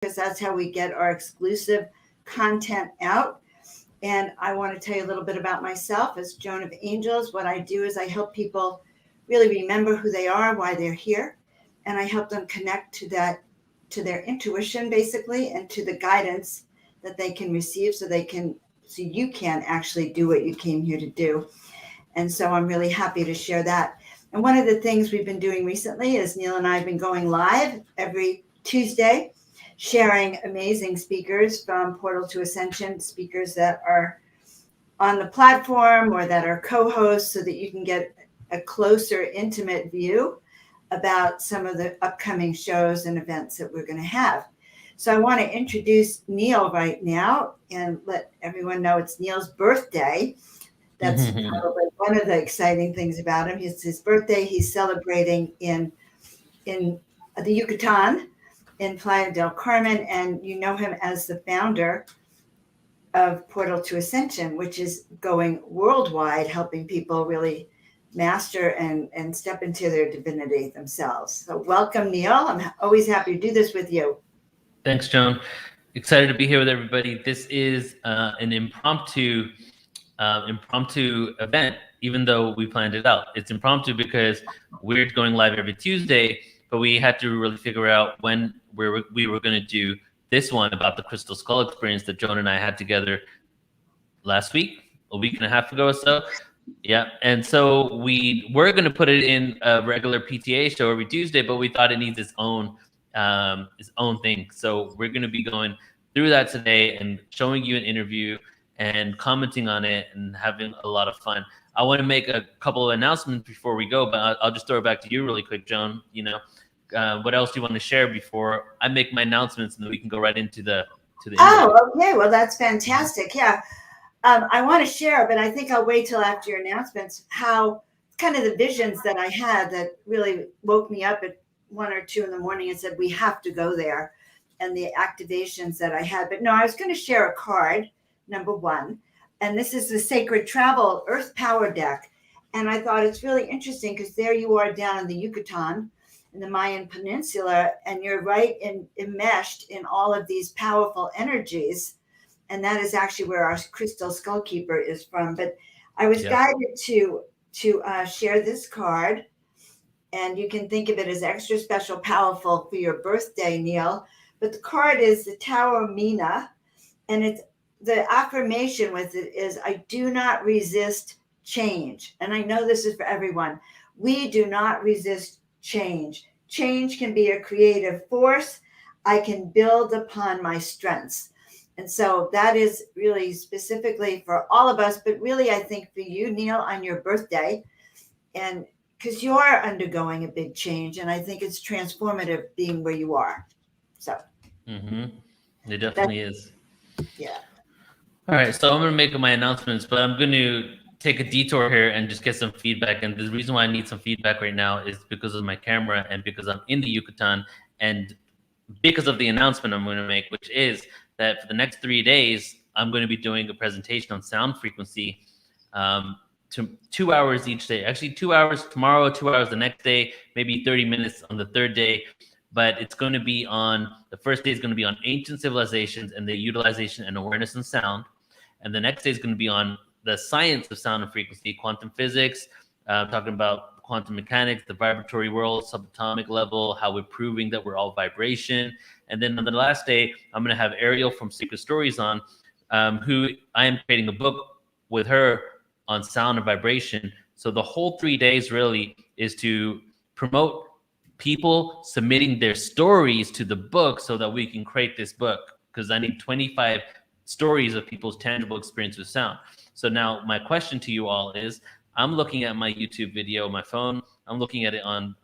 because that's how we get our exclusive content out. And I want to tell you a little bit about myself as Joan of Angels. What I do is I help people really remember who they are, why they're here, and I help them connect to that, to their intuition basically, and to the guidance that they can receive so you can actually do what you came here to do. And so I'm really happy to share that. And one of the things we've been doing recently is Neil and I have been going live every Tuesday, sharing amazing speakers from Portal to Ascension, speakers that are on the platform or that are co-hosts, so that you can get a closer, intimate view about some of the upcoming shows and events that we're going to have. So I want to introduce Neil right now and let everyone know it's Neil's birthday. That's probably one of the exciting things about him. It's his birthday. He's celebrating in the Yucatan, in Playa del Carmen, and you know him as the founder of Portal to Ascension, which is going worldwide, helping people really master and step into their divinity themselves. So welcome, Neil. I'm always happy to do this with you. Thanks, Joan. Excited to be here with everybody. This is an impromptu event, even though we planned it out. It's impromptu because we're going live every Tuesday, but we had to really figure out when we were going to do this one about the crystal skull experience that Joan and I had together last week, a week and a half ago or so. Yeah, and so we were going to put it in a regular PTA show every Tuesday, but we thought it needs its own thing. So we're going to be going through that today and showing you an interview and commenting on it and having a lot of fun. I want to make a couple of announcements before we go, but I'll just throw it back to you really quick, Joan. You know, what else do you want to share before I make my announcements, and then we can go right into the interview? Oh, okay. Well, that's fantastic. Yeah. I want to share, but I think I'll wait till after your announcements, how kind of the visions that I had that really woke me up at 1 or 2 in the morning and said, we have to go there, and the activations that I had. But no, I was going to share a card, number 1. And this is the Sacred Travel Earth Power Deck. And I thought it's really interesting because there you are down in the Yucatan, in the Mayan Peninsula, and you're right enmeshed in all of these powerful energies. And that is actually where our crystal skull keeper is from. But I was guided to share this card, and you can think of it as extra special, powerful for your birthday, Neil. But the card is the Tower Mina, and it's the affirmation with it is, I do not resist change. And I know this is for everyone. We do not resist change. Change can be a creative force. I can build upon my strengths. And so that is really specifically for all of us, but really I think for you, Neil, on your birthday, and because you are undergoing a big change, and I think it's transformative being where you are. So it definitely is. Yeah. All right, so I'm going to make my announcements, but I'm going to take a detour here and just get some feedback. And the reason why I need some feedback right now is because of my camera and because I'm in the Yucatan, and because of the announcement I'm going to make, which is that for the next 3 days, I'm going to be doing a presentation on sound frequency, 2 hours each day. Actually, 2 hours tomorrow, 2 hours the next day, maybe 30 minutes on the third day. But it's going to be the first day is going to be on ancient civilizations and the utilization and awareness in sound. And the next day is going to be on the science of sound and frequency, quantum physics, talking about quantum mechanics, the vibratory world, subatomic level, how we're proving that we're all vibration. And then on the last day, I'm going to have Ariel from Secret Stories on, who I am creating a book with her on sound and vibration. So the whole 3 days really is to promote people submitting their stories to the book so that we can create this book, because I need 25 stories of people's tangible experience with sound. So now my question to you all is, I'm looking at my YouTube video, my phone, I'm looking at it on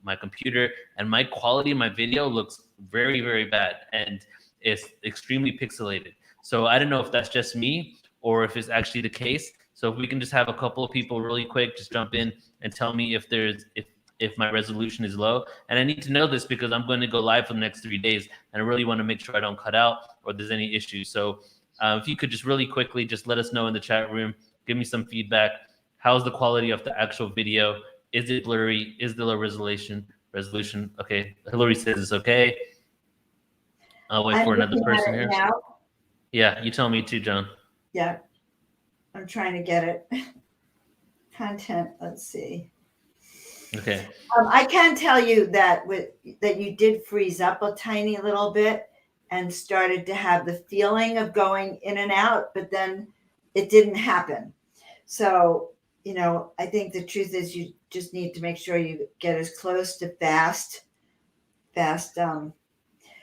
my computer, and my quality of my video looks very, very bad, and it's extremely pixelated. So I don't know if that's just me or if it's actually the case. So if we can just have a couple of people really quick just jump in and tell me if my resolution is low. And I need to know this because I'm going to go live for the next 3 days, and I really want to make sure I don't cut out or there's any issues. So if you could just really quickly just let us know in the chat room, give me some feedback. How's the quality of the actual video? Is it blurry? Is there a resolution? Okay, Hillary says it's okay. I'll wait I'm for another looking at person it here. now. Yeah, you tell me too, John. Yeah, I'm trying to get it. Content. Let's see. Okay. I can tell you that that you did freeze up a tiny little bit and started to have the feeling of going in and out, but then it didn't happen. So, I think the truth is you just need to make sure you get as close to fast. Now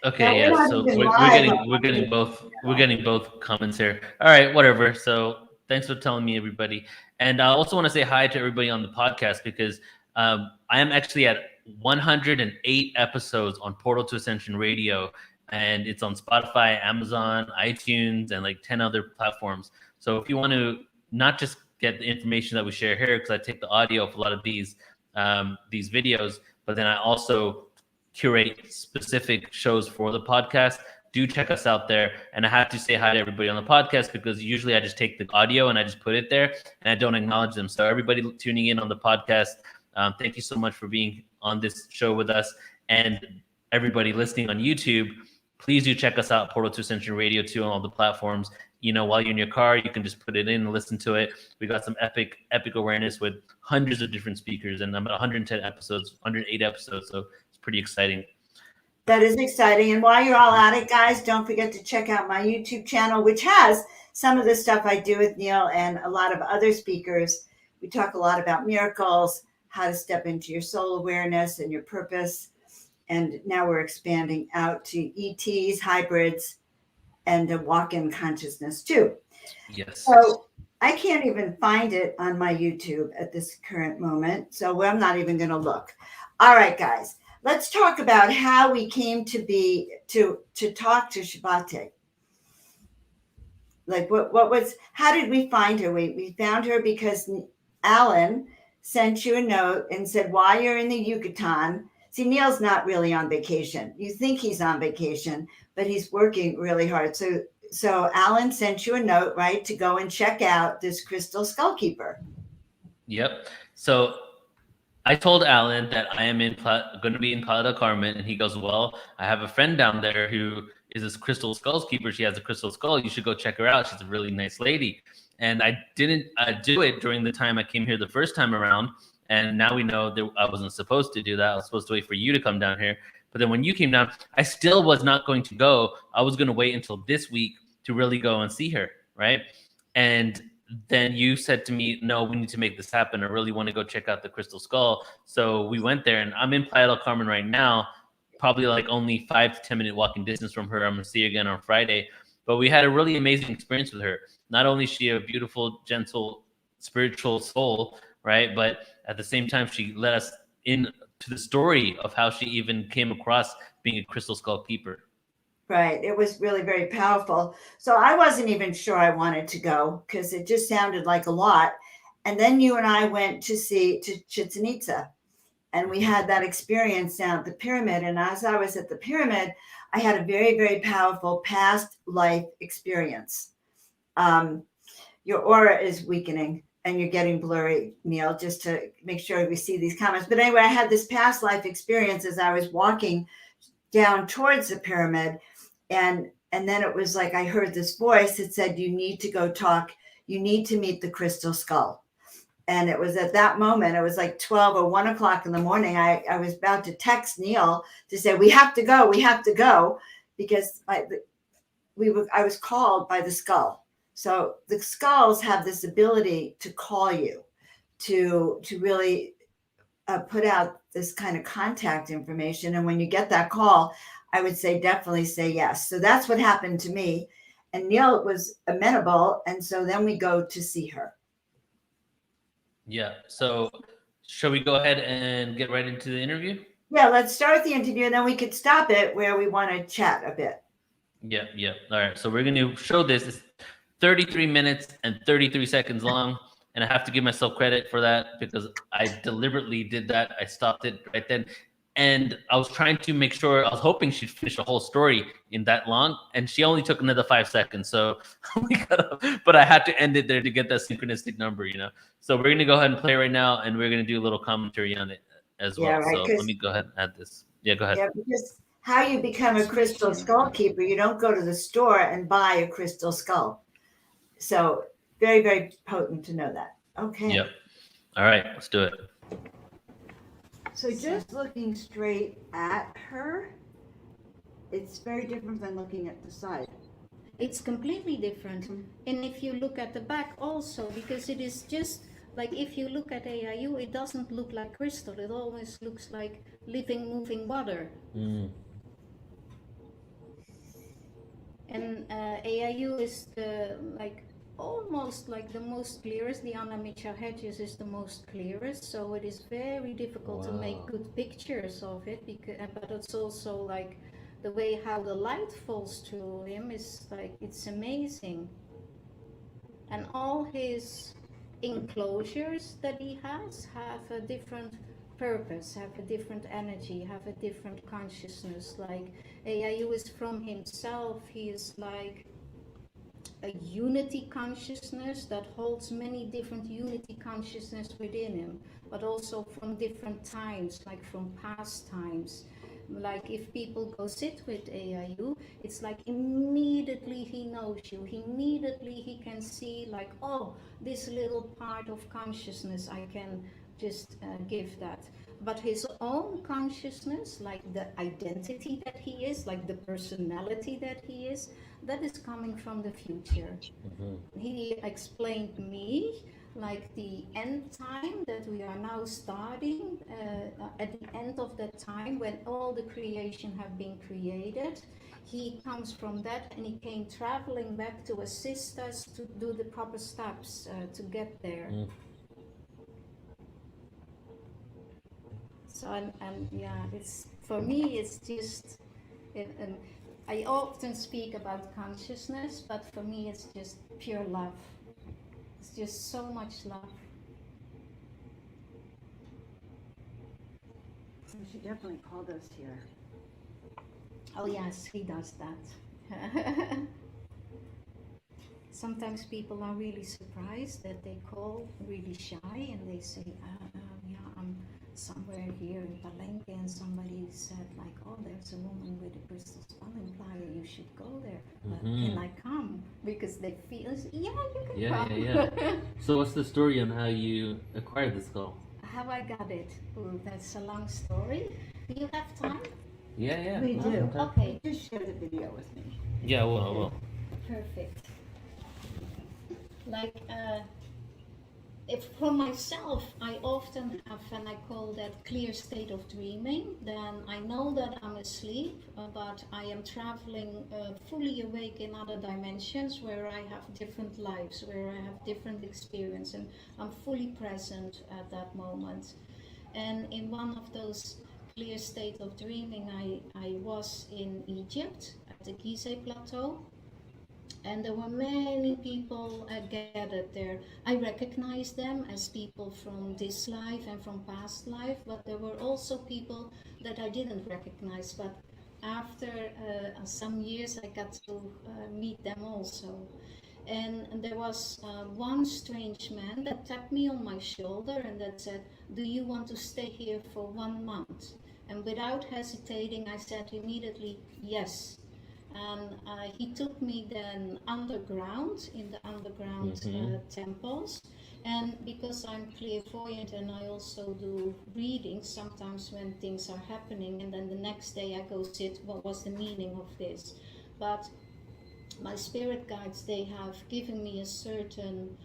Okay, we're yeah. not So even we're live on getting we're my getting YouTube both comments here. All right, whatever. So thanks for telling me, everybody. And I also want to say hi to everybody on the podcast because I am actually at 108 episodes on Portal to Ascension Radio, and it's on Spotify, Amazon, iTunes, and like 10 other platforms. So if you want to not just get the information that we share here, because I take the audio of a lot of these videos, but then I also curate specific shows for the podcast. Do check us out there. And I have to say hi to everybody on the podcast because usually I just take the audio and I just put it there and I don't acknowledge them. So everybody tuning in on the podcast, thank you so much for being on this show with us. And everybody listening on YouTube, please do check us out, Portal to Ascension Radio 2 on all the platforms. While you're in your car, you can just put it in and listen to it. We got some epic awareness with hundreds of different speakers, and I'm at 110 episodes, 108 episodes. So pretty exciting. That is exciting. And while you're all at it, guys, don't forget to check out my YouTube channel, which has some of the stuff I do with Neil and a lot of other speakers. We talk a lot about miracles, how to step into your soul awareness and your purpose. And now we're expanding out to ETs, hybrids, and a walk-in consciousness too. Yes. So I can't even find it on my YouTube at this current moment. So I'm not even going to look. All right, guys. Let's talk about how we came to be to talk to ShavatY. Like how did we find her? We found her because Alan sent you a note and said, while you're in the Yucatan, see, Neil's not really on vacation. You think he's on vacation, but he's working really hard. So Alan sent you a note, right, to go and check out this crystal skull keeper. Yep. So I told Alan that I am going to be in Playa del Carmen, and he goes, "Well, I have a friend down there who is this crystal skulls keeper. She has a crystal skull. You should go check her out. She's a really nice lady." And I didn't do it during the time I came here the first time around, and now we know that I wasn't supposed to do that. I was supposed to wait for you to come down here. But then when you came down, I still was not going to go. I was going to wait until this week to really go and see her, right? And then you said to me, "No, we need to make this happen. I really want to go check out the crystal skull." So we went there, and I'm in Playa del Carmen right now, probably like only 5 to 10 minute walking distance from her. I'm going to see her again on Friday. But we had a really amazing experience with her. Not only is she a beautiful, gentle, spiritual soul, right? But at the same time, she let us in to the story of how she even came across being a crystal skull keeper. Right. It was really very powerful. So I wasn't even sure I wanted to go because it just sounded like a lot. And then you and I went to see to Chichen Itza, and we had that experience down at the pyramid. And as I was at the pyramid, I had a very, very powerful past life experience. Your aura is weakening and you're getting blurry, Neil, just to make sure we see these comments. But anyway, I had this past life experience as I was walking down towards the pyramid. And then it was like I heard this voice that said, you need to go talk. You need to meet the crystal skull. And it was at that moment, it was like 12 or 1 o'clock in the morning. I was about to text Neil to say, we have to go, because I was called by the skull. So the skulls have this ability to call you, to really put out this kind of contact information. And when you get that call, I would say definitely say yes. So that's what happened to me. And Neil was amenable. And so then we go to see her. Yeah. So shall we go ahead and get right into the interview? Yeah, let's start the interview and then we could stop it where we want to chat a bit. Yeah. All right. So we're going to show this. It's 33 minutes and 33 seconds long. And I have to give myself credit for that because I deliberately did that. I stopped it right then. And I was trying to make sure, I was hoping she'd finish the whole story in that long. And she only took another 5 seconds. So but I had to end it there to get that synchronistic number, So we're going to go ahead and play right now. And we're going to do a little commentary on it as well. Yeah, right, So let me go ahead and add this. Yeah, go ahead. Yeah, because how you become a crystal skull keeper. You don't go to the store and buy a crystal skull. So very, very potent to know that. Okay. Yep. All right, let's do it. So just looking straight at her, it's very different than looking at the side. It's completely different. And if you look at the back also, because it is just like if you look at AIU, it doesn't look like crystal. It always looks like living, moving water. And AIU is the like almost like the most clearest. The Anamitra hedges is the most clearest, so it is very difficult to make good pictures of it. Because, but it's also like the way how the light falls through him is like it's amazing. And all his enclosures that he has have a different purpose, have a different energy, have a different consciousness. Like AIU is from himself, he is like a unity consciousness that holds many different unity consciousness within him, but also from different times, like from past times. Like if people go sit with AIU, it's like immediately he knows you. Immediately he can see like, oh, this little part of consciousness I can just give that. But his own consciousness, like the identity that he is, like the personality that he is, that is coming from the future. He explained me like the end time that we are now starting, at the end of that time when all the creation have been created. He comes from that and he came traveling back to assist us to do the proper steps to get there. So and yeah, it's for me it's just I often speak about consciousness, but for me it's just pure love. It's just so much love. She definitely called us here. Oh yes, he does that. Sometimes people are really surprised that they call really shy and they say, yeah, I'm somewhere here in Palenque, and somebody said like, oh, there's a woman with a crystal skull implier, you should go there. Can I come? Because they feel, yeah, you can come. Yeah. So what's the story on how you acquired the skull? How I got it? Ooh, that's a long story. Do you have time? Yeah. We do. Okay. Just share the video with me. Yeah, well. Perfect. Like, if for myself, I often have, and I call that clear state of dreaming. Then I know that I'm asleep, but I am traveling fully awake in other dimensions where I have different lives, where I have different experience, and I'm fully present at that moment. And in one of those clear state of dreaming, I was in Egypt at the Gizeh Plateau. And there were many people gathered there. I recognized them as people from this life and from past life, but there were also people that I didn't recognize. But after some years, I got to meet them also. And there was one strange man that tapped me on my shoulder and that said, "Do you want to stay here for 1 month?" And without hesitating, I said immediately, yes. And he took me then underground, in the underground temples. And because I'm clairvoyant and I also do readings sometimes when things are happening, and then the next day I go sit, what was the meaning of this? But my spirit guides, they have given me a certain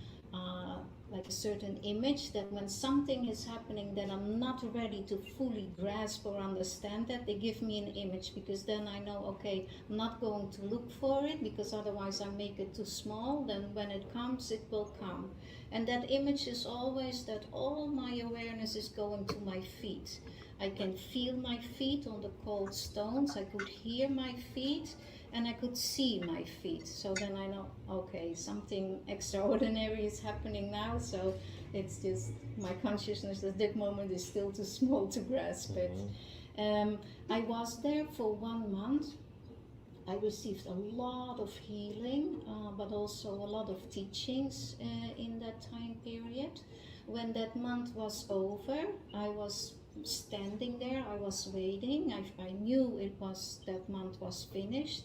like a certain image that when something is happening that I'm not ready to fully grasp or understand, that they give me an image, because then I know, okay, I'm not going to look for it, because otherwise I make it too small. Then when it comes, it will come. And that image is always that all my awareness is going to my feet. I can feel my feet on the cold stones, I could hear my feet, and I could see my feet. So then I know, okay, something extraordinary is happening now. So it's just my consciousness at that moment is still too small to grasp it. I was there for 1 month. I received a lot of healing, but also a lot of teachings in that time period. When that month was over, I was standing there. I was waiting. I knew it was that month was finished,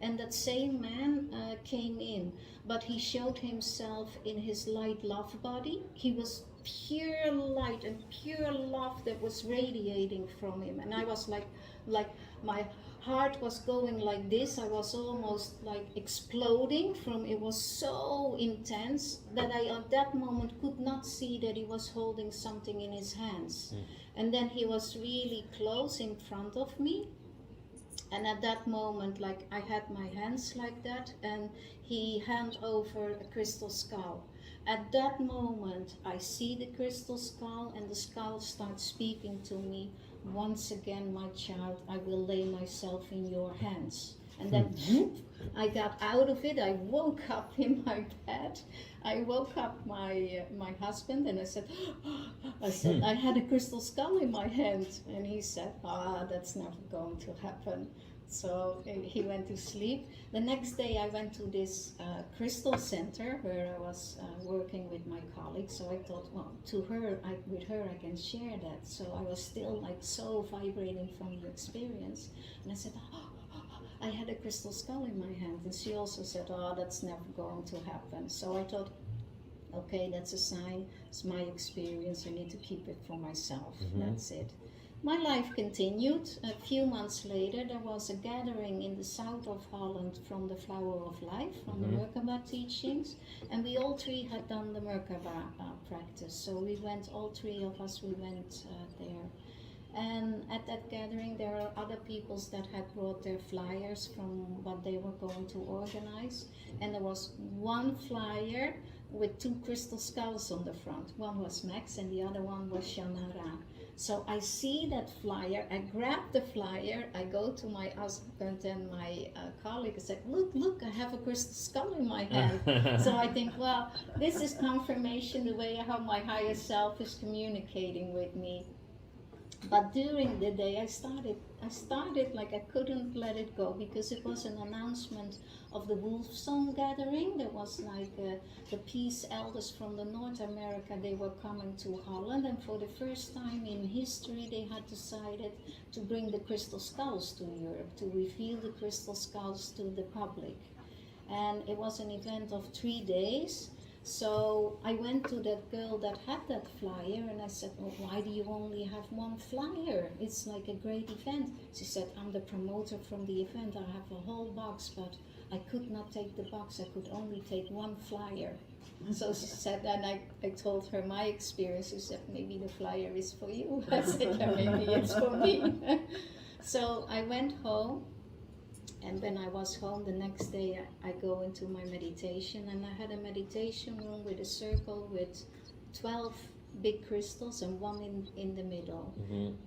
and that same man came in, but he showed himself in his light love body. He was pure light and pure love that was radiating from him, and I was like my heart was going like this. I was almost like exploding from it was so intense that I at that moment could not see that he was holding something in his hands. And then he was really close in front of me, and at that moment, like, I had my hands like that, and he hand over a crystal skull. At that moment I see the crystal skull, and the skull starts speaking to me. Once again, my child, I will lay myself in your hands. And then whoop, I got out of it. I woke up in my bed. I woke up my husband, and I said, I had a crystal skull in my hand. And he said, that's never going to happen. So he went to sleep. The next day I went to this crystal center where I was working with my colleagues. So I thought, well, with her I can share that. So I was still like so vibrating from the experience. And I said, I had a crystal skull in my hand. And she also said, that's never going to happen. So I thought, okay, that's a sign. It's my experience. I need to keep it for myself. That's it. My life continued. A few months later, there was a gathering in the south of Holland from the Flower of Life, from the Merkaba teachings, and we all three had done the Merkaba practice. So we went, all three of us, we went there. And at that gathering, there are other peoples that had brought their flyers from what they were going to organize. And there was one flyer with two crystal skulls on the front. One was Max and the other one was Shanara. So I see that flyer, I grab the flyer, I go to my husband and my colleague and said, look, I have a crystal skull in my hand. So I think, well, this is confirmation the way how my higher self is communicating with me. But during the day I started like I couldn't let it go, because it was an announcement of the Wolf Song gathering. There was like the peace elders from the North America, they were coming to Holland, and for the first time in history they had decided to bring the crystal skulls to Europe, to reveal the crystal skulls to the public. And it was an event of 3 days. So I went to that girl that had that flyer and I said, well, why do you only have one flyer? It's like a great event. She said, I'm the promoter from the event. I have a whole box, but I could not take the box. I could only take one flyer. So she said, and I told her my experience. She said, maybe the flyer is for you. I said, yeah, maybe it's for me. So I went home. And when I was home the next day, I go into my meditation, and I had a meditation room with a circle with 12 big crystals and one in the middle.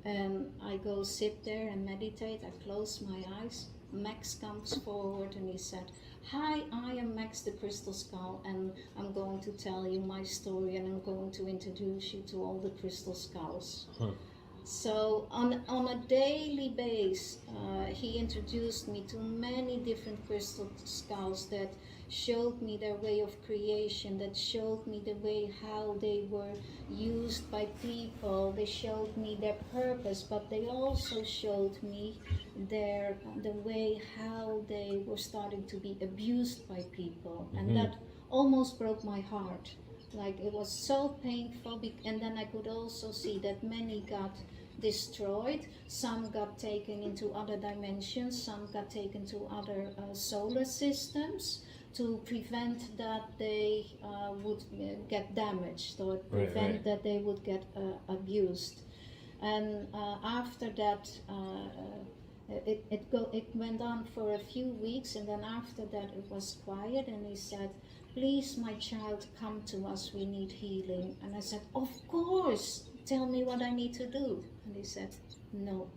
And I go sit there and meditate. I close my eyes. Max comes forward and he said, hi, I am Max the Crystal Skull, and I'm going to tell you my story, and I'm going to introduce you to all the crystal skulls. So on a daily basis, he introduced me to many different crystal skulls that showed me their way of creation, that showed me the way how they were used by people. They showed me their purpose, but they also showed me the way how they were starting to be abused by people. And that almost broke my heart. Like, it was so painful, and then I could also see that many got destroyed. Some got taken into other dimensions, some got taken to other solar systems to prevent that they would get damaged, or prevent that they would get abused. And after that, it went on for a few weeks, and then after that it was quiet, and he said, please, my child, come to us, we need healing. And I said, of course, tell me what I need to do. And he said, no.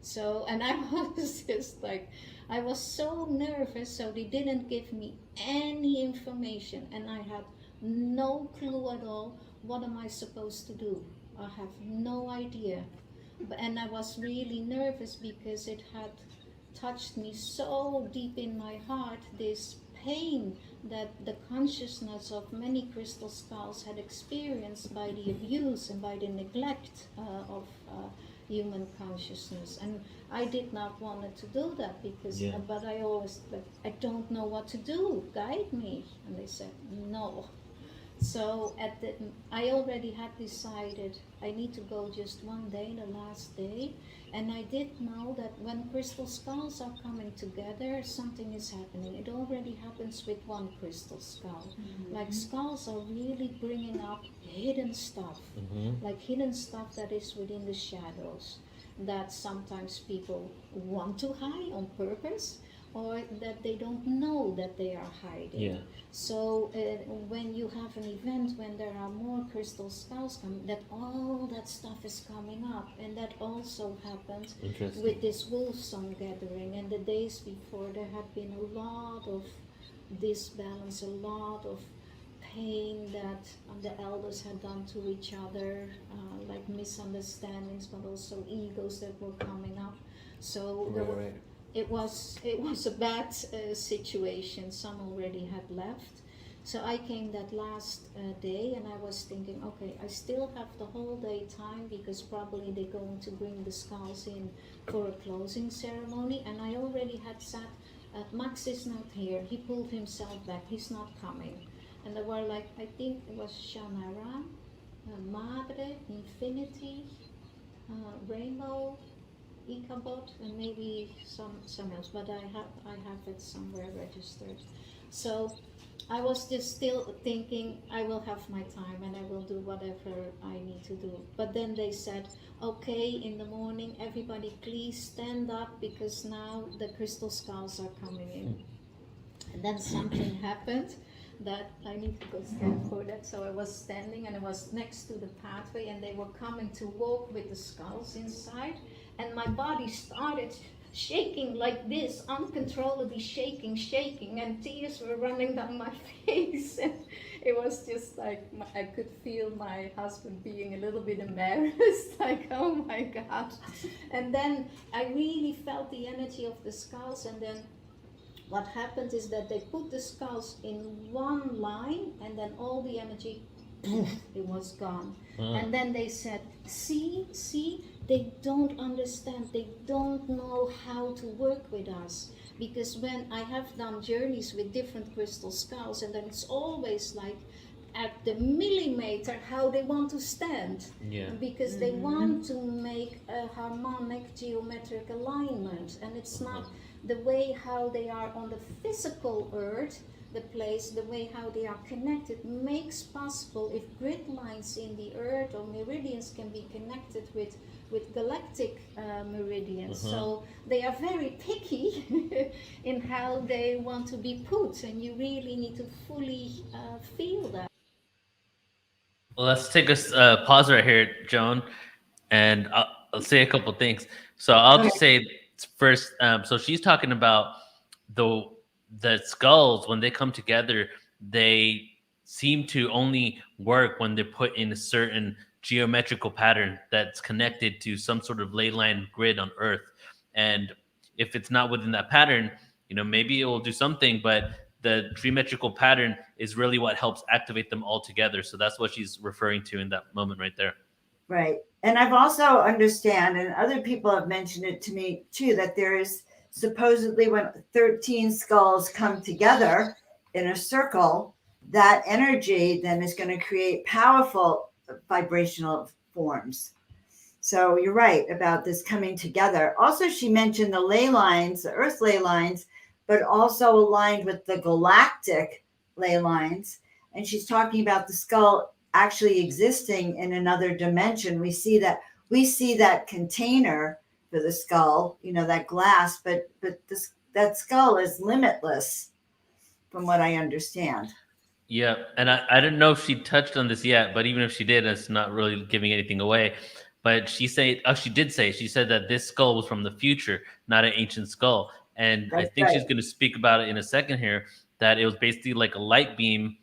So, and I was just like, I was so nervous, so they didn't give me any information, and I had no clue at all, what am I supposed to do? I have no idea. And I was really nervous because it had touched me so deep in my heart, this pain that the consciousness of many crystal skulls had experienced by the abuse and by the neglect of human consciousness. And I did not want to do that because, but I always, but I don't know what to do. Guide me. And they said no. So I already had decided I need to go just one day, the last day, and I did know that when crystal skulls are coming together, something is happening. It already happens with one crystal skull. Like skulls are really bringing up hidden stuff, like hidden stuff that is within the shadows, that sometimes people want to hide on purpose, or that they don't know that they are hiding. Yeah. So when you have an event when there are more crystal skulls coming, that all that stuff is coming up, and that also happened with this Wolfsong gathering. And the days before, there had been a lot of disbalance, a lot of pain that the elders had done to each other, like misunderstandings, but also egos that were coming up. So it was a bad situation. Some already had left. So I came that last day, and I was thinking, okay, I still have the whole day time, because probably they're going to bring the skulls in for a closing ceremony. And I already had said, Max is not here. He pulled himself back. He's not coming. And there were like, I think it was Shannara, Madre, Infinity, Rainbow, Ichabod, and maybe some else, but I have it somewhere registered. So I was just still thinking, I will have my time and I will do whatever I need to do. But then they said, okay, in the morning, everybody please stand up, because now the crystal skulls are coming in. And then something happened that I need to go stand for that. So I was standing, and I was next to the pathway, and they were coming to walk with the skulls inside. And my body started shaking like this, uncontrollably shaking, and tears were running down my face. And it was just like, I could feel my husband being a little bit embarrassed, like, oh my God. And then I really felt the energy of the skulls, and then what happened is that they put the skulls in one line, and then all the energy, it was gone. And then they said, see, they don't understand, they don't know how to work with us. Because when I have done journeys with different crystal skulls, and then it's always like at the millimeter how they want to stand. Because they want to make a harmonic geometric alignment, and it's not the way how they are on the physical earth, the place, the way how they are connected makes possible if grid lines in the earth or meridians can be connected with galactic meridians. So they are very picky in how they want to be put, and you really need to fully feel that. Well, let's take a pause right here, Joan, and I'll say a couple things. So I'll just say first. So she's talking about the skulls when they come together. They seem to only work when they're put in a certain geometrical pattern that's connected to some sort of ley line grid on Earth. And if it's not within that pattern, maybe it will do something, but the geometrical pattern is really what helps activate them all together. So that's what she's referring to in that moment right there. Right. And I've also understand, and other people have mentioned it to me too, that there is supposedly when 13 skulls come together in a circle, that energy then is going to create powerful vibrational forms. So you're right about this coming together. Also, she mentioned the ley lines, the earth ley lines, but also aligned with the galactic ley lines. And she's talking about the skull actually existing in another dimension. We see that container for the skull, that glass, but that skull is limitless, from what I understand. Yeah, and I don't know if she touched on this yet, but even if she did, it's not really giving anything away. But she said that this skull was from the future, not an ancient skull. And I think she's going to speak about it in a second here, that it was basically like a light beam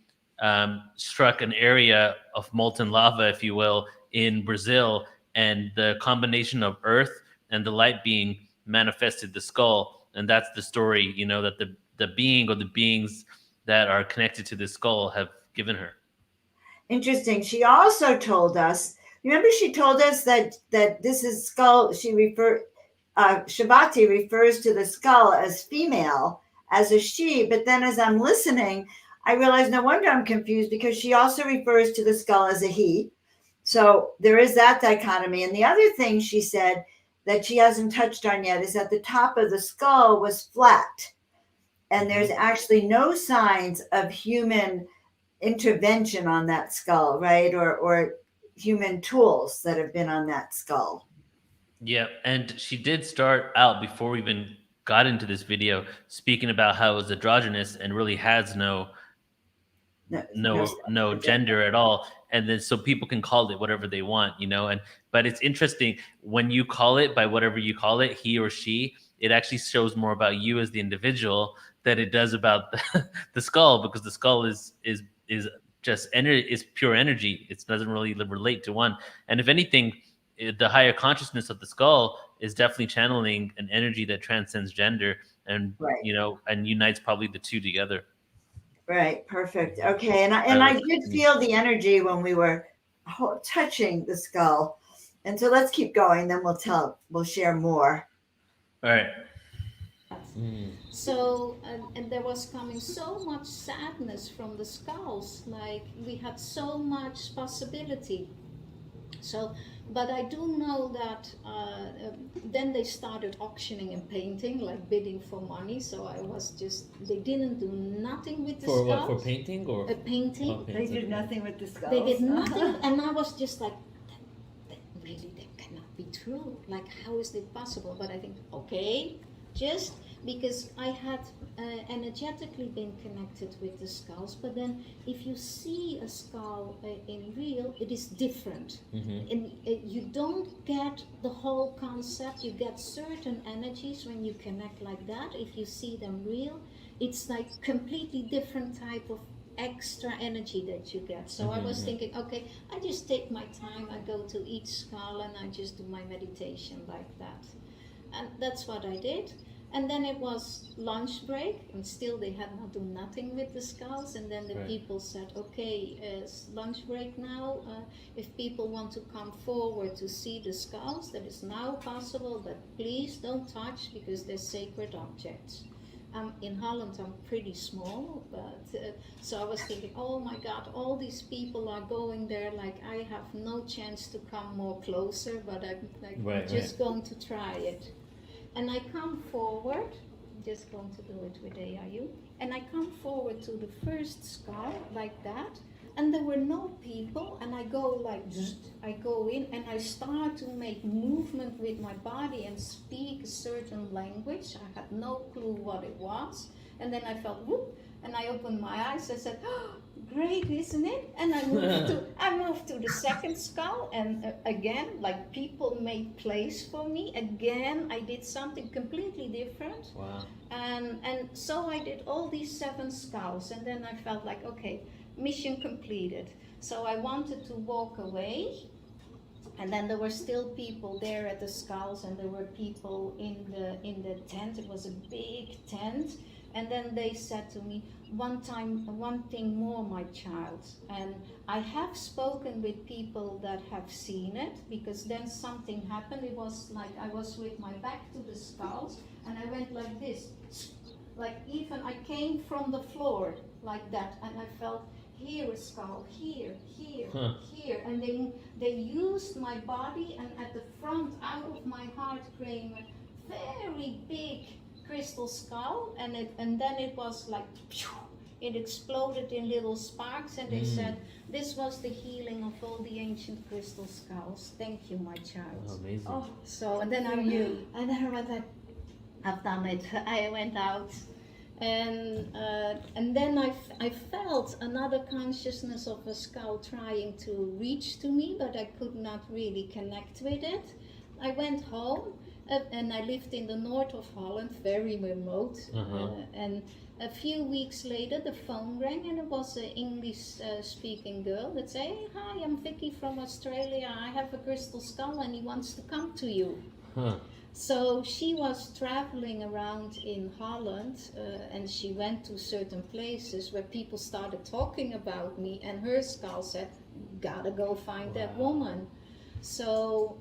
struck an area of molten lava, if you will, in Brazil. And the combination of earth and the light being manifested the skull. and that's the story, you know, that the being or the beings that are connected to the skull have given her. Interesting. She also told us. Remember, she told us that this is skull. ShavatY refers to the skull as female, as a she. But then, as I'm listening, I realize no wonder I'm confused because she also refers to the skull as a he. So there is that dichotomy. And the other thing she said that she hasn't touched on yet is that the top of the skull was flat, and there's actually no signs of human intervention on that skull, right? Or human tools that have been on that skull. Yeah, and she did start out before we even got into this video speaking about how it was androgynous and really has no gender at all, and then so people can call it whatever they want, you know. And but it's interesting when you call it by whatever you call it, he or she, it actually shows more about you as the individual than it does about the skull, because the skull is just energy, is pure energy. It doesn't really relate to one. And if anything, the higher consciousness of the skull is definitely channeling an energy that transcends gender, and Right. you know, and unites probably the two together. Right. Perfect. Okay. And Right, I that's did neat. feel the energy when we were touching the skull. And so let's keep going. Then we'll share more. All right. So, and there was coming so much sadness from the skulls, like we had so much possibility. So, but I do know that then they started auctioning and painting, like bidding for money. So I was just, they didn't do nothing with the For skulls. what? For painting or? Painting. Oh, They painting. did nothing with the skulls. They did nothing, and I was just like, that cannot be true. Like, how is it possible? But I think, okay, just because I had energetically been connected with the skulls, but then if you see a skull in real, it is different. And you don't get the whole concept. You get certain energies when you connect like that. If you see them real, it's like completely different type of extra energy that you get. So I was thinking, okay, I just take my time, I go to each skull and I just do my meditation like that. And that's what I did. And then it was lunch break, and still they had not done nothing with the skulls. And then the people said, okay, it's lunch break now. If people want to come forward to see the skulls, that is now possible, but please don't touch because they're sacred objects. In Holland, I'm pretty small, but so I was thinking, oh my God, all these people are going there. Like I have no chance to come more closer, but I'm like just going to try it. And I come forward, just going to do it with AIU, and I come forward to the first skull like that, and there were no people, and I go like, I go in and I start to make movement with my body and speak a certain language. I had no clue what it was, and then I felt whoop, and I opened my eyes. I said, oh, great, isn't it? And I moved to the second skull, and again, like people made place for me. Again, I did something completely different. Wow. And so I did all these 7 skulls, and then I felt like, okay, mission completed. So I wanted to walk away, and then there were still people there at the skulls, and there were people in the tent. It was a big tent. And then they said to me, one thing more, my child. And I have spoken with people that have seen it, because then something happened. It was like I was with my back to the skulls, and I went like this. Like even I came from the floor like that, and I felt here a skull, here, here. And they used my body, and at the front, out of my heart came a very big crystal skull, and then it was like it exploded in little sparks, and they said this was the healing of all the ancient crystal skulls. Thank you, my child. Oh, amazing. Oh, so and then I went, I've done it. I went out, and then I felt another consciousness of a skull trying to reach to me, but I could not really connect with it. I went home. And I lived in the north of Holland, very remote. And a few weeks later, the phone rang, and it was an English-speaking girl that said, "Hi, I'm Vicky from Australia. I have a crystal skull, and he wants to come to you." Huh. So she was traveling around in Holland, and she went to certain places where people started talking about me, and her skull said, "Gotta go find that Wow. woman." So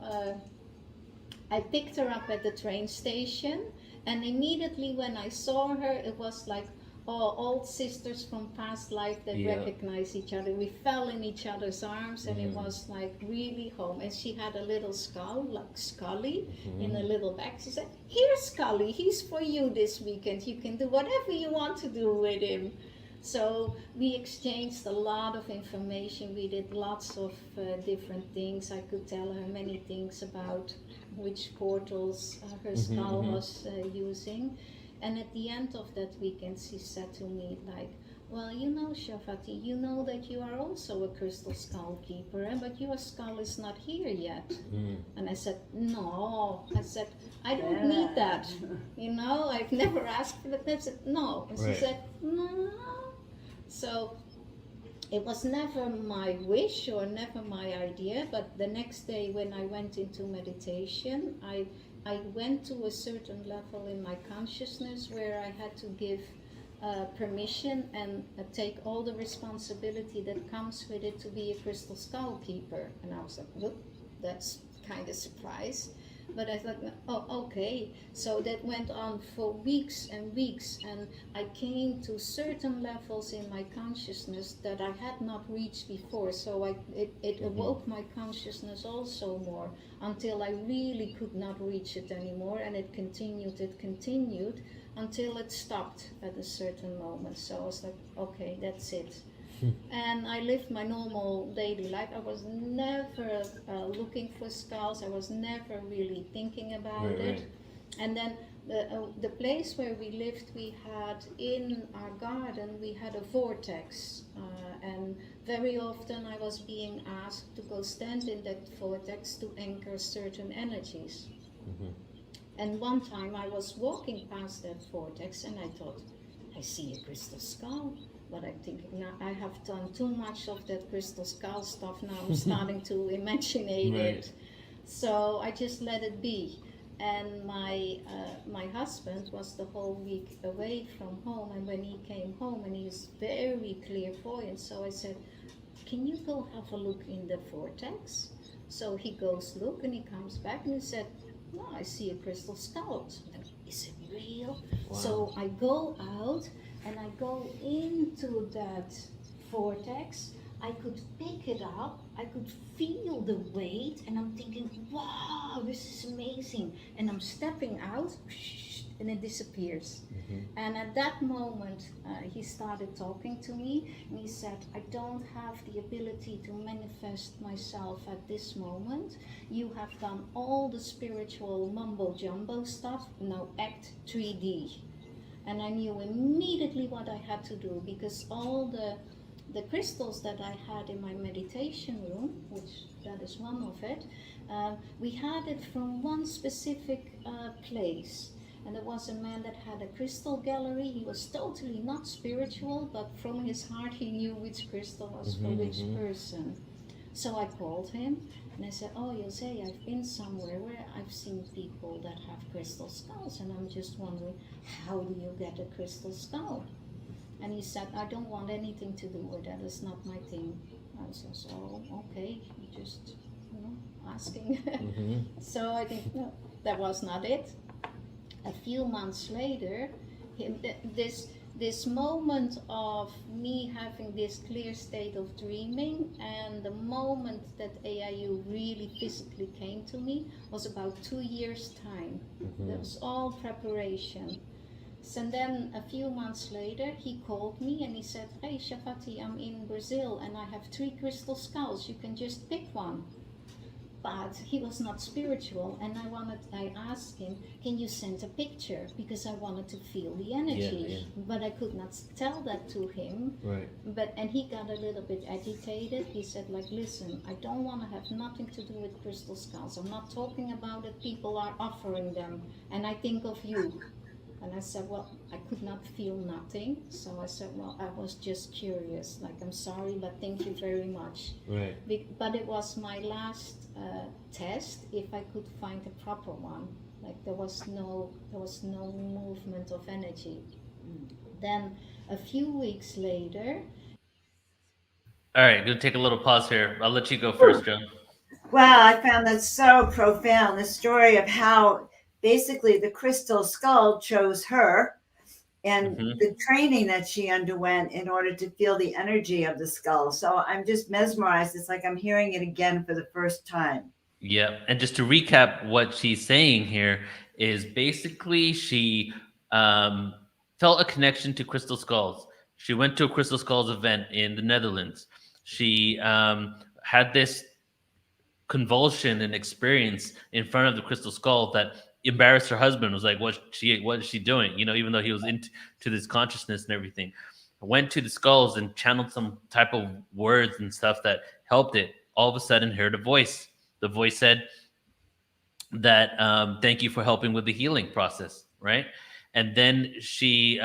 I picked her up at the train station, and immediately when I saw her, it was like, oh, old sisters from past life that Yeah. recognize each other. We fell in each other's arms, and it Mm. was like really home. And she had a little skull, like Scully, in a Mhm. little bag. She said, "Here, Scully, he's for you this weekend. You can do whatever you want to do with him." So we exchanged a lot of information. We did lots of different things. I could tell her many things about which portals her skull was using. And at the end of that weekend, she said to me, like, "Well, you know, ShavatY, you know that you are also a crystal skull keeper, but your skull is not here yet." Mm. And I said, "No." I said, "I don't need that. You know, I've never asked for that." I said, "No." And she Right. said, "No." So it was never my wish or never my idea, but the next day when I went into meditation, I went to a certain level in my consciousness where I had to give permission and take all the responsibility that comes with it to be a crystal skull keeper. And I was like, "Whoop, that's kind of surprise." But I thought, oh, okay. So that went on for weeks and weeks, and I came to certain levels in my consciousness that I had not reached before. So it awoke my consciousness also more until I really could not reach it anymore, and it continued until it stopped at a certain moment. So I was like, okay, that's it. And I lived my normal daily life. I was never looking for skulls. I was never really thinking about Right, it. right. And then the place where we lived, we had in our garden, we had a vortex. And very often I was being asked to go stand in that vortex to anchor certain energies. Mhm. And one time I was walking past that vortex and I thought, I see a crystal skull. But I'm thinking, now I have done too much of that crystal skull stuff. Now I'm starting to imagine Right. it. So I just let it be. And my husband was the whole week away from home. And when he came home, and he's very clairvoyant, so I said, "Can you go have a look in the vortex?" So he goes look, and he comes back and he said, "No, I see a crystal skull." So I'm like, is it real? Wow. So I go out and I go into that vortex. I could pick it up, I could feel the weight, and I'm thinking, wow, this is amazing. And I'm stepping out, and it disappears. Mhm. And at that moment, he started talking to me, and he said, "I don't have the ability to manifest myself at this moment. You have done all the spiritual mumbo jumbo stuff, now act 3D." And I knew immediately what I had to do, because all the crystals that I had in my meditation room, which that is one of it, we had it from one specific place. And there was a man that had a crystal gallery. He was totally not spiritual, but from his heart he knew which crystal was for which person. So I called him and I said, "Oh, Jose, I've been somewhere where I've seen people that have crystal skulls, and I'm just wondering, how do you get a crystal skull?" And he said, "I don't want anything to do with that. It's not my thing." I said, "Oh, okay, you're just, asking." Mhm. So I think, no, that was not it. A few months later, this moment of me having this clear state of dreaming, and the moment that AIU really physically came to me was about 2 years time. That was all preparation. So then a few months later, he called me and he said, "Hey ShavatY, I'm in Brazil and I have 3 crystal skulls. You can just pick one." But he was not spiritual, and I asked him, "Can you send a picture?" Because I wanted to feel the energy. Yeah. But I could not tell that to him. Right. And he got a little bit agitated. He said, like, "Listen, I don't want to have nothing to do with crystal skulls. I'm not talking about it. People are offering them, and I think of you." And I said, well, I could not feel nothing. So I said, well, I was just curious. Like, I'm sorry, but thank you very much. Right. But it was my last test if I could find a proper one. Like, there was no movement of energy. Then a few weeks later, All right, gonna take a little pause here. I'll let you go first, Joan. Wow, I found that so profound. The story of how basically the crystal skull chose her and Hmm. the training that she underwent in order to feel the energy of the skull. So I'm just mesmerized. It's like I'm hearing it again for the first time. Yeah, and just to recap, what she's saying here is basically she um, felt a connection to crystal skulls. She went to a crystal skulls event in the Netherlands. She had this convulsion and experience in front of the crystal skull that embarrassed her husband. Was like, what is she doing? You know, even though he was into this consciousness and everything. Went to the skulls and channeled some type of words and stuff that helped it. All of a sudden heard a voice. The voice said that thank you for helping with the healing process, right? And then she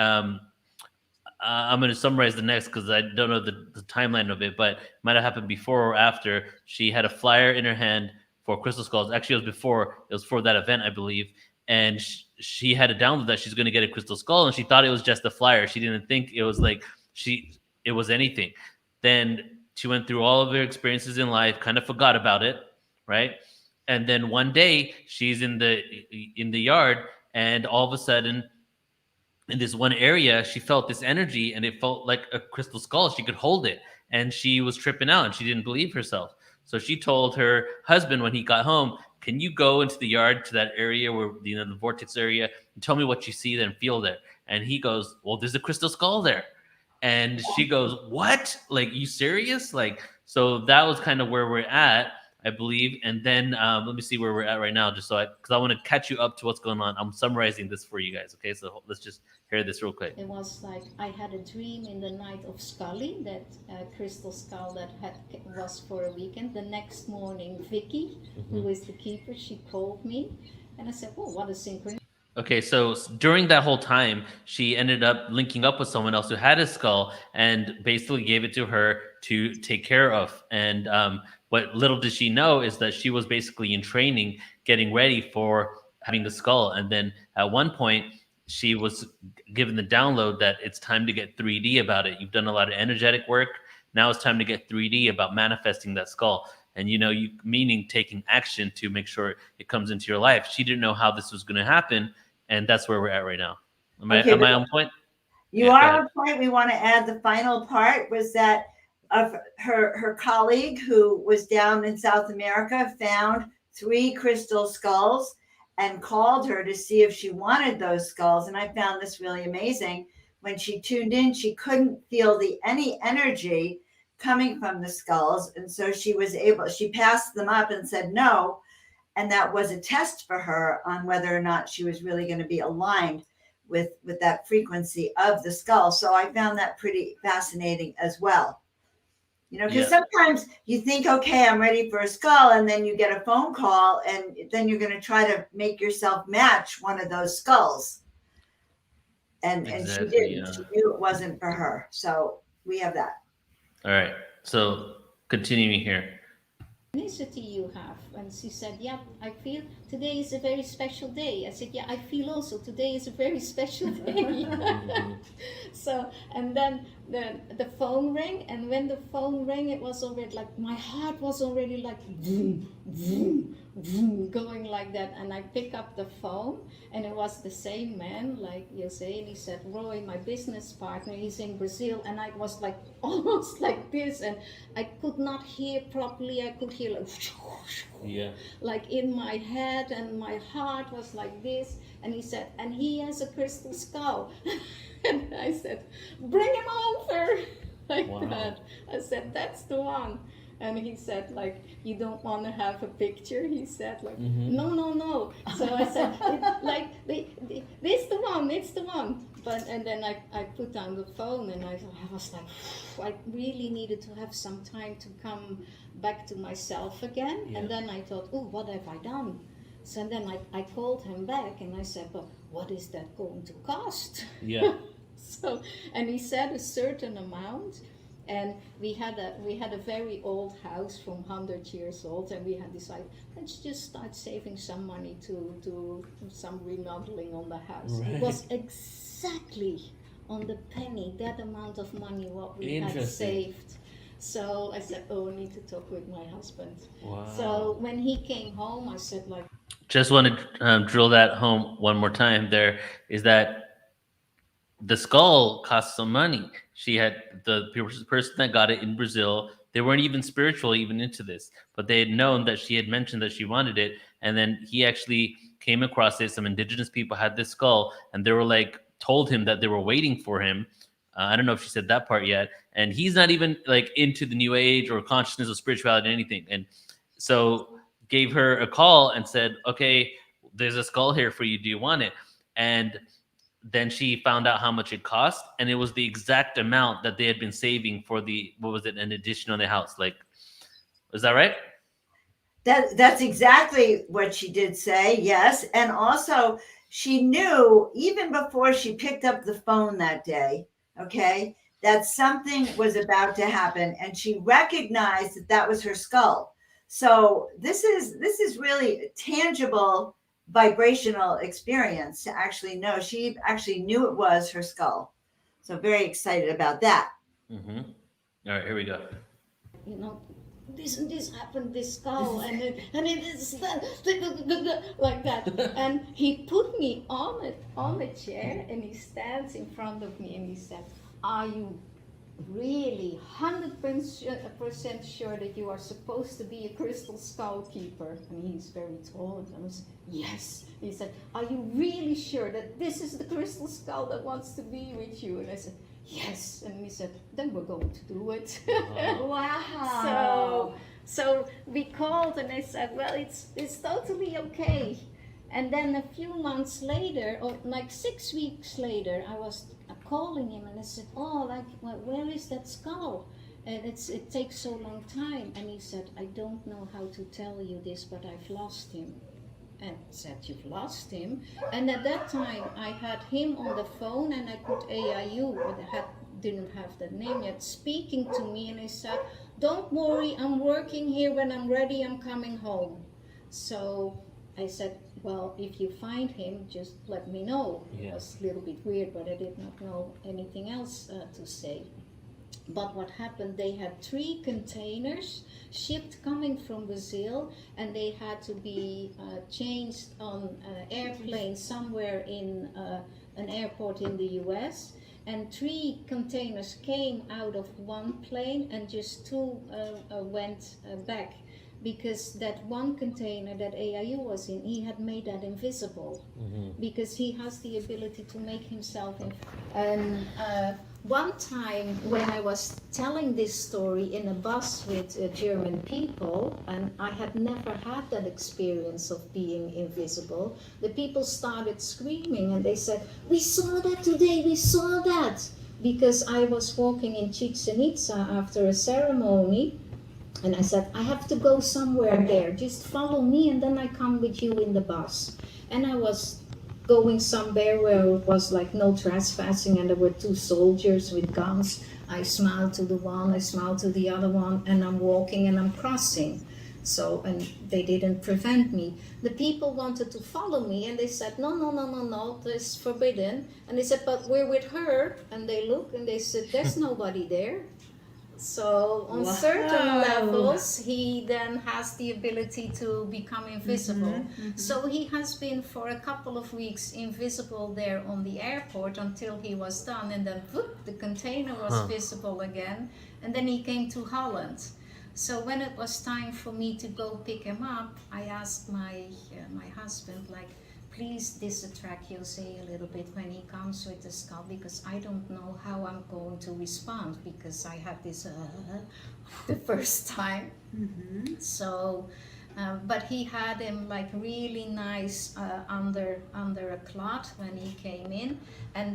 I'm going to summarize the next because I don't know the timeline of it, but it might have happened before or after. She had a flyer in her hand for Crystal Skulls. Actually, it was before. It was for that event, I believe. And she had a download that she's going to get a crystal skull, and she thought it was just a flyer. She didn't think it was like it was anything. Then she went through all of her experiences in life, kind of forgot about it, right? And then one day she's in the yard, and all of a sudden in this one area, she felt this energy and it felt like a crystal skull. She could hold it and she was tripping out and she didn't believe herself. So she told her husband when he got home, can you go into the yard to that area where, the vortex area, and tell me what you see there and feel there? And he goes, well, there's a crystal skull there. And she goes, what? Like, you serious? Like, so that was kind of where we're at, I believe. And then let me see where we're at right now, just so because I want to catch you up to what's going on. I'm summarizing this for you guys. Okay, so let's just hear this real quick. it was like I had a dream in the night of Scully, that crystal skull that was for a weekend. The next morning, Vicky, who is the keeper, she called me, and I said, "Oh, what a synchronicity!" Okay, so during that whole time, she ended up linking up with someone else who had a skull and basically gave it to her to take care of. And what little did she know is that she was basically in training, getting ready for having the skull. And then at one point, she was given the download that it's time to get 3D about it. You've done a lot of energetic work. Now it's time to get 3D about manifesting that skull. And you meaning taking action to make sure it comes into your life. She didn't know how this was going to happen, and that's where we're at right now. Am I on point? You Yeah, go are ahead. on point. We want to add the final part was that of her colleague who was down in South America found 3 crystal skulls and called her to see if she wanted those skulls. And I found this really amazing. When she tuned in, she couldn't feel any energy coming from the skulls. And so she passed them up and said no. And that was a test for her on whether or not she was really going to be aligned with that frequency of the skull. So I found that pretty fascinating as well. Because sometimes you think, okay, I'm ready for a skull, and then you get a phone call, and then you're going to try to make yourself match one of those skulls. And she Exactly. didn't. She knew it wasn't for her. So we have that. All right. So continuing here. You have. And she said, yeah, I feel today is a very special day. I said, yeah, I feel also today is a very special day. So, and then the phone rang, and when the phone rang, it was already like, my heart was already like vroom, vroom, vroom, going like that. And I pick up the phone, and it was the same man, like you say, and he said, Roy, my business partner, he's in Brazil. And I was like almost like this, and I could not hear properly. I could hear like in my head, and my heart was like this. And he said, and he has a crystal skull. And I said, bring him over, like that. I said, that's the one. And he said, like, you don't want to have a picture? He said, like, no. So I said, this the one, it's the one. And then I put down the phone, and I was like, I really needed to have some time to come back to myself again. Yeah. And then I thought, oh, what have I done? So then I called him back, and I said, well, what is that going to cost? Yeah. So, and he said a certain amount, and we had a very old house from 100 years old, and we had decided, let's just start saving some money to do some remodeling on the house. It was exactly on the penny that amount of money what we had saved. So I said, oh, I need to talk with my husband. Wow. So when he came home, I said, like, Just want to drill that home one more time. There is that the skull cost some money. She had the person that got it in Brazil. They weren't even spiritual, even into this, but they had known that she had mentioned that she wanted it, and then he actually came across it. Some indigenous people had this skull, and they were like told him that they were waiting for him. I don't know if she said that part yet, and he's not even like into the New Age or consciousness or spirituality or anything, and so gave her a call and said, "Okay, there's a skull here for you. Do you want it?" And then she found out how much it cost, and it was the exact amount that they had been saving for the, what was it, an addition on the house. Like, is that right? That's exactly what she did say. Yes. And also she knew even before she picked up the phone that day, okay, that something was about to happen, and she recognized that that was her skull. So this is really a tangible vibrational experience to actually know. She actually knew it was her skull. So very excited about that. Mm-hmm. All right, here we go. you know, this and this happened, this skull, and it is that, like that. And he put me on a chair, and he stands in front of me, and he said, "Are you really 100% sure that you are supposed to be a crystal skull keeper?" And he's very tall, and I was, "Yes." He said, "Are you really sure that this is the crystal skull that wants to be with you?" And I said, "Yes." And he said, "Then we're going to do it." Wow. So we called, and I said, "Well, it's totally okay." And then a few months later, or like 6 weeks later, I was calling him, and I said, "Oh, like, well, where is that skull? And it takes so long time." And he said, "I don't know how to tell you this, but I've lost him." And I said, "You've lost him?" And at that time, I had him on the phone, and I could AIU, but I didn't have that name yet, speaking to me, and he said, "Don't worry, I'm working here. When I'm ready, I'm coming home." So I said, "Well, if you find him, just let me know." Yeah. It was a little bit weird, but I did not know anything else to say. But what happened, they had 3 containers shipped coming from Brazil, and they had to be changed on airplane somewhere in an airport in the US. And 3 containers came out of one plane, and just 2 went back, because that one container that AIU was in, he had made that invisible, because he has the ability to make himself and one time when I was telling this story in a bus with German people, and I had never had that experience of being invisible, the people started screaming, and they said, "We saw that today, we saw that," because I was walking in Chichen Itza after a ceremony. And I said, "I have to go somewhere there. Just follow me, and then I come with you in the bus." And I was going somewhere where it was like no trespassing, and there were 2 soldiers with guns. I smiled to the one, I smiled to the other one, and I'm walking and I'm crossing. So, and they didn't prevent me. The people wanted to follow me, and they said, "No, no, no, no, no, this is forbidden." And they said, "But we're with her." And they look, and they said, "There's nobody there." So on certain levels, he then has the ability to become invisible. So he has been for a couple of weeks invisible there on the airport until he was done, and then whoop, the container was visible again, and then he came to Holland. So when it was time for me to go pick him up, I asked my husband, like, "Please distract Jose a little bit when he comes with the skull, because I don't know how I'm going to respond, because I had this the first time." So, but he had him like really nice under a cloth when he came in, and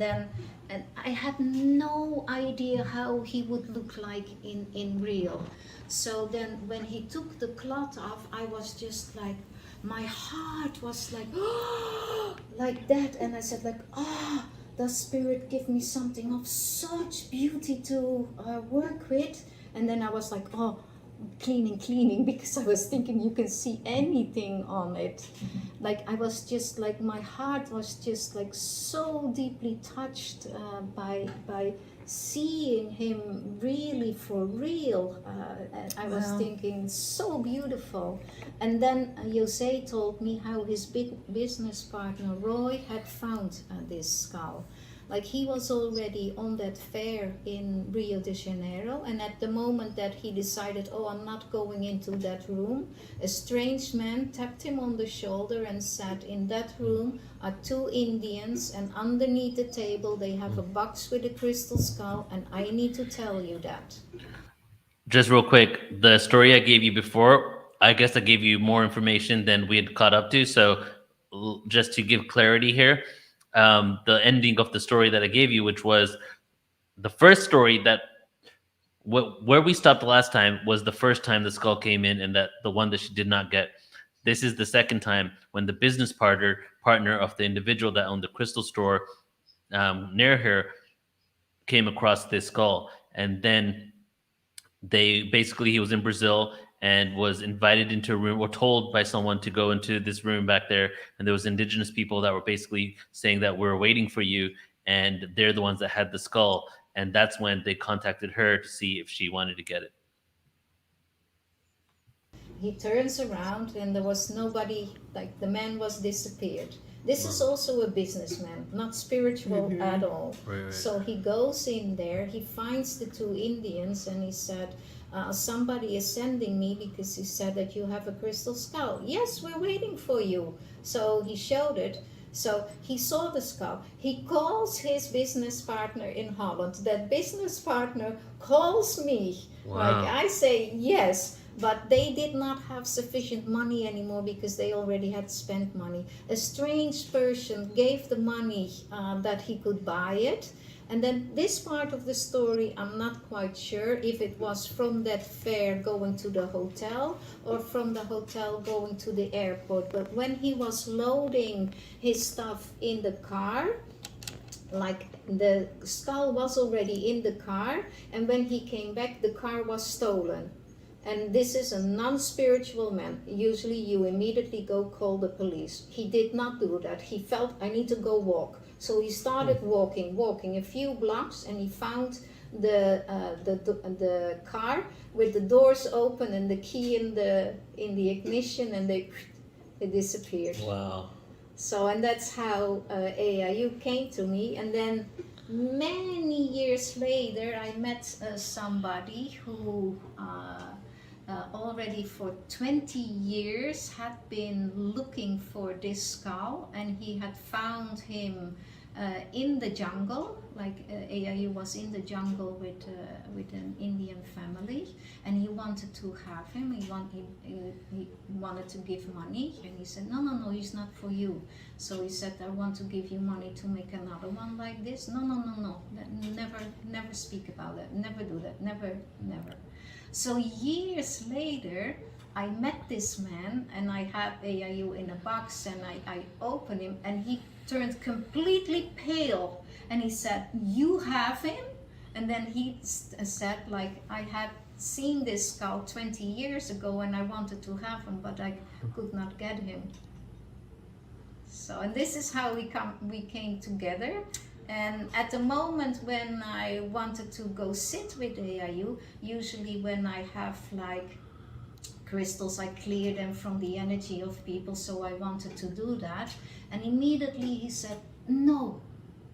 I had no idea how he would look like in real. So then when he took the cloth off, I was just like, my heart was like, like that. And I said like, does Spirit give me something of such beauty to work with? And then I was like, cleaning, because I was thinking you can see anything on it. Like I was just like, my heart was just like so deeply touched by seeing him really for real. And I was Wow. thinking so beautiful. And then Jose told me how his big business partner Roy had found this skull. Like he was already on that fair in Rio de Janeiro, and at the moment that he decided, oh, I'm not going into that room, a strange man tapped him on the shoulder and said, in that room are two Indians, and underneath the table they have a box with a crystal skull, and I need to tell you that. Just real quick, the story I gave you before, I guess I gave you more information than we had caught up to. So, just to give clarity here, the ending of the story that I gave you, which was the first story that where we stopped the last time, was the first time the skull came in, and that the one that she did not get. This is the second time when the business partner of the individual that owned the crystal store near her came across this skull, and then they basically he was in Brazil and was invited into a room or told by someone to go into this room back there, and there was indigenous people that were basically saying that we're waiting for you, and they're the ones that had the skull, and that's when they contacted her to see if she wanted to get it. He turns around and there was nobody, like the man was disappeared. This is also a businessman, not spiritual at all. Right. So he goes in there, he finds the two Indians, and he said, somebody is sending me because he said that you have a crystal skull. Yes, we're waiting for you. So he showed it. So he saw the skull. He calls his business partner in Holland. That business partner calls me. Wow. Like I say, yes. But they did not have sufficient money anymore because they already had spent money. A strange person gave the money that he could buy it. And then this part of the story, I'm not quite sure if it was from that fair going to the hotel or from the hotel going to the airport. But when he was loading his stuff in the car, like the skull was already in the car, and when he came back, the car was stolen. And this is a non-spiritual man. Usually you immediately go call the police. He did not do that. He felt, I need to go walk. So he started walking a few blocks, and he found the car with the doors open and the key in the ignition, and they disappeared. Wow. So, and that's how AIU came to me. And then many years later, I met somebody who already for 20 years had been looking for this skull, and he had found him in the jungle. Like AIU was in the jungle with an Indian family, and he wanted to have him. He wanted to give money, and he said, no, he's not for you. So he said, I want to give you money to make another one like this. No, never speak about that, never do that, never. So years later, I met this man, and I had AIU in a box, and I opened him, and he turned completely pale, and he said, you have him? And then he said, like, I had seen this skull 20 years ago, and I wanted to have him, but I could not get him. So, and this is how we came together. And at the moment when I wanted to go sit with AIU, usually when I have like crystals, I clear them from the energy of people, so I wanted to do that. And immediately he said, no,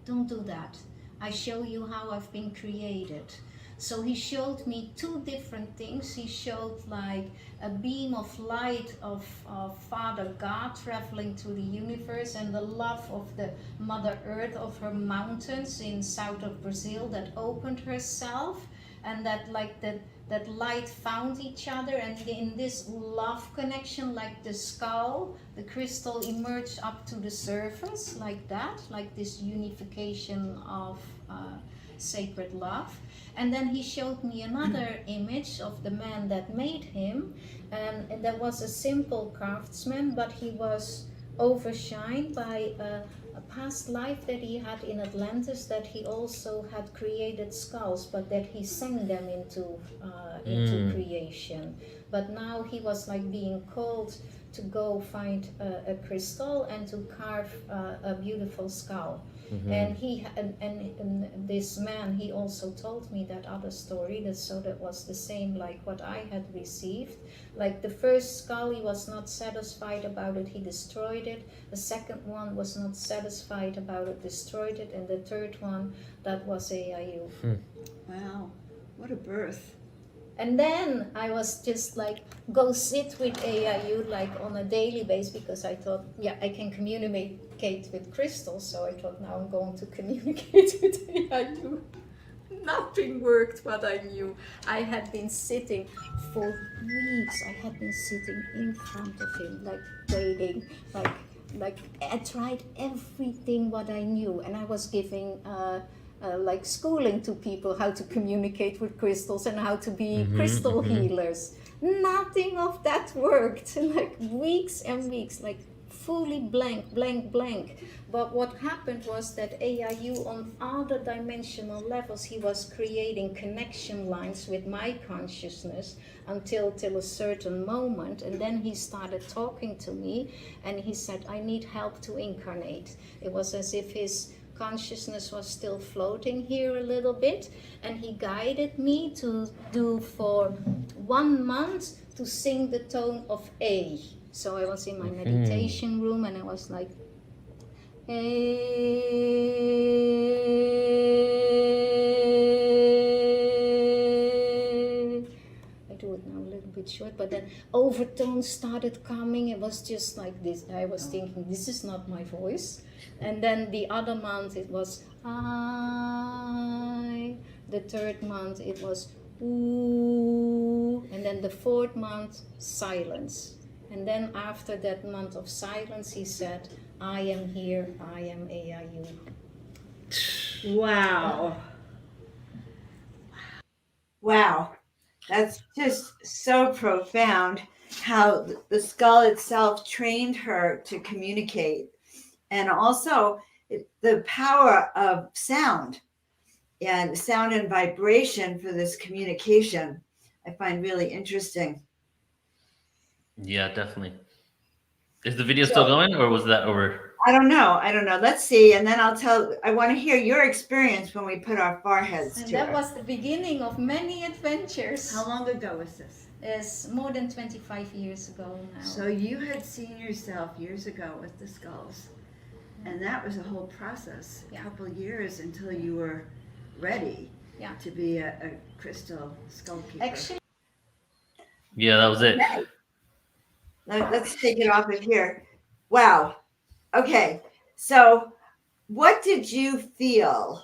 don't do that. I show you how I've been created. So he showed me two different things. He showed like a beam of light of Father God traveling through the universe, and the love of the Mother Earth, of her mountains in south of Brazil that opened herself, and that like that light found each other, and in this love connection, like the skull, the crystal emerged up to the surface like that, like this unification of sacred love. And then he showed me another image of the man that made him, and that was a simple craftsman, but he was overshined by a past life that he had in Atlantis, that he also had created skulls, but that he sang them into creation. But now he was like being called to go find a crystal and to carve a beautiful skull. And this man, he also told me that other story, that was the same like what I had received. Like the first skull, he was not satisfied about it, he destroyed it. The second one was not satisfied about it, destroyed it. And the third one, that was AIU. Wow, what a birth. And then I was just like, go sit with AIU like on a daily basis, because I thought, yeah, I can communicate with crystals. So I thought, now I'm going to communicate with AIU. Nothing worked what I knew. I had been sitting for weeks. I had been sitting in front of him, like waiting, like I tried everything what I knew, and I was giving like schooling to people how to communicate with crystals and how to be crystal healers. Nothing of that worked. Like weeks and weeks, like fully blank. But what happened was that AIU on other dimensional levels, he was creating connection lines with my consciousness until a certain moment. And then he started talking to me and he said, I need help to incarnate. It was as if his consciousness was still floating here a little bit, and he guided me to do for 1 month to sing the tone of A. So I was in my meditation room and I was like, A. I do it now a little bit short, but then overtones started coming. It was just like this. I was thinking, this is not my voice. And then the other month it was I. The third month it was ooh. And then the fourth month, silence. And then after that month of silence, he said, I am here, I am AIU. Wow. Wow. That's just so profound how the skull itself trained her to communicate. And also the power of sound and vibration for this communication, I find really interesting. Yeah, definitely. Is the video still going, or was that over? I don't know. Let's see. And then I want to hear your experience when we put our foreheads And together. that was the beginning of many adventures. How long ago was this? It's more than 25 years ago now. So you had seen yourself years ago with the skulls. And that was a whole process, a couple of years until you were ready to be a crystal skull keeper. Actually, yeah, that was it. Let's take it off of here. Wow. Okay. So what did you feel?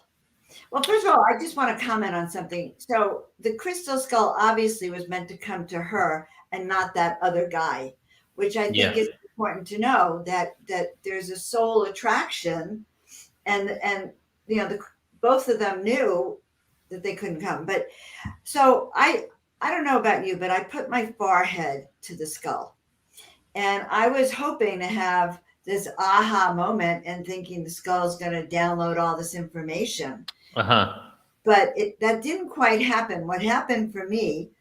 Well, first of all, I just want to comment on something. So the crystal skull obviously was meant to come to her and not that other guy, which I think is important to know that there's a soul attraction, and you know both of them knew that they couldn't come. But so I don't know about you, but I put my forehead to the skull, and I was hoping to have this aha moment and thinking the skull is going to download all this information. But that didn't quite happen. What happened for me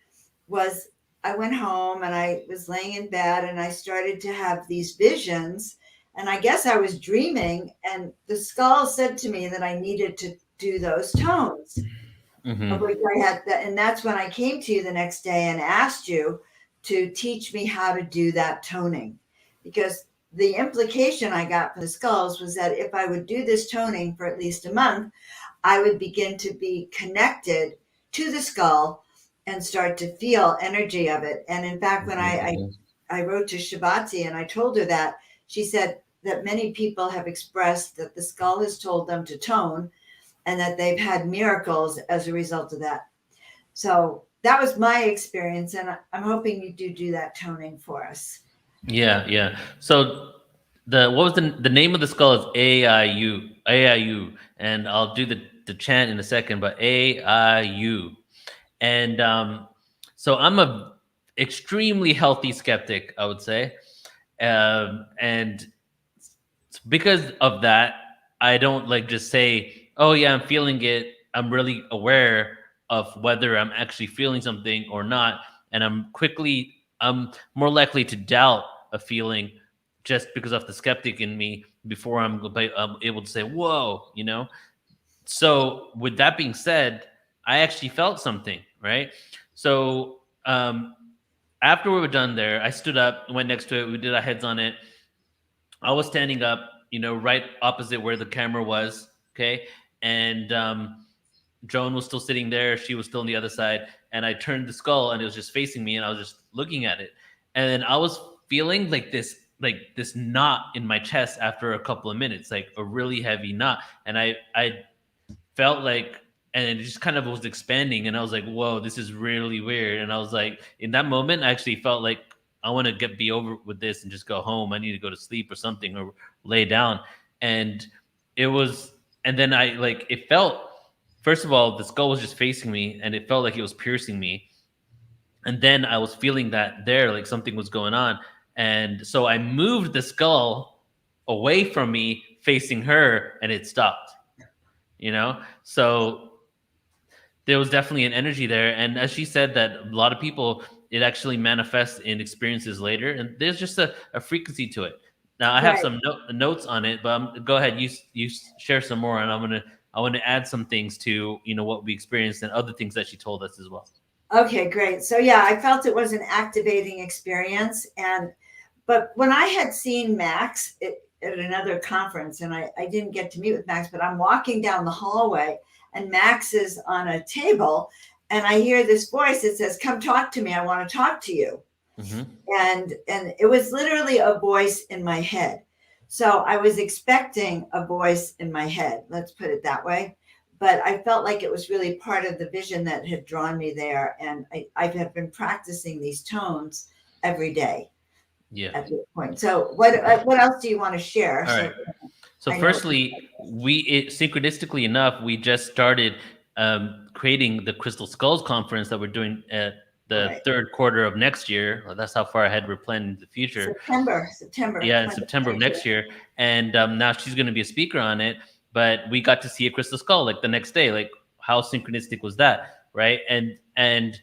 was I went home and I was laying in bed and I started to have these visions, and I guess I was dreaming, and the skull said to me that I needed to do those tones. Of which I had and that's when I came to you the next day and asked you to teach me how to do that toning, because the implication I got from the skulls was that if I would do this toning for at least a month, I would begin to be connected to the skull and start to feel energy of it. And in fact, when I wrote to ShavatY and I told her that, she said that many people have expressed that the skull has told them to tone and that they've had miracles as a result of that. So that was my experience, and I'm hoping you do that toning for us. Yeah. So what was the name of the skull is AIU, and I'll do the chant in a second, but A-I-U. And so I'm a extremely healthy skeptic, I would say. And because of that, I don't like just say, oh yeah, I'm feeling it. I'm really aware of whether I'm actually feeling something or not. And I'm more likely to doubt a feeling just because of the skeptic in me before I'm able to say, whoa, you know? So with that being said, I actually felt something, right? So after we were done there, I stood up, went next to it, we did our heads on it. I was standing up, right opposite where the camera was. Okay. And Joan was still sitting there. She was still on the other side. And I turned the skull and it was just facing me and I was just looking at it. And then I was feeling like this knot in my chest after a couple of minutes, like a really heavy knot. And I felt like, and it just kind of was expanding, and I was like, whoa, this is really weird. And I was like, in that moment I actually felt like I want to be over with this and just go home. I need to go to sleep or something, or lay down. And it was, and then I like, it felt, first of all, the skull was just facing me and it felt like it was piercing me. And then I was feeling that there, like something was going on. And so I moved the skull away from me facing her and it stopped, So there was definitely an energy there. And as she said, that a lot of people, it actually manifests in experiences later. And there's just a frequency to it. Now I have Right. some notes on it, but go ahead. You share some more, and I want to add some things to what we experienced and other things that she told us as well. Okay, great. So yeah, I felt it was an activating experience. But when I had seen Max at another conference, and I didn't get to meet with Max, but I'm walking down the hallway and Max is on a table and I hear this voice that says, come talk to me. I want to talk to you. Mm-hmm. And it was literally a voice in my head. So I was expecting a voice in my head, let's put it that way. But I felt like it was really part of the vision that had drawn me there. And I have been practicing these tones every day at this point. So what else do you want to share? All right. So firstly, synchronistically enough, we just started creating the Crystal Skulls conference that we're doing at the third quarter of next year. Well, that's how far ahead we're planning the future. September. Yeah, in September of next year. And now she's going to be a speaker on it. But we got to see a crystal skull like the next day. Like, how synchronistic was that, right? And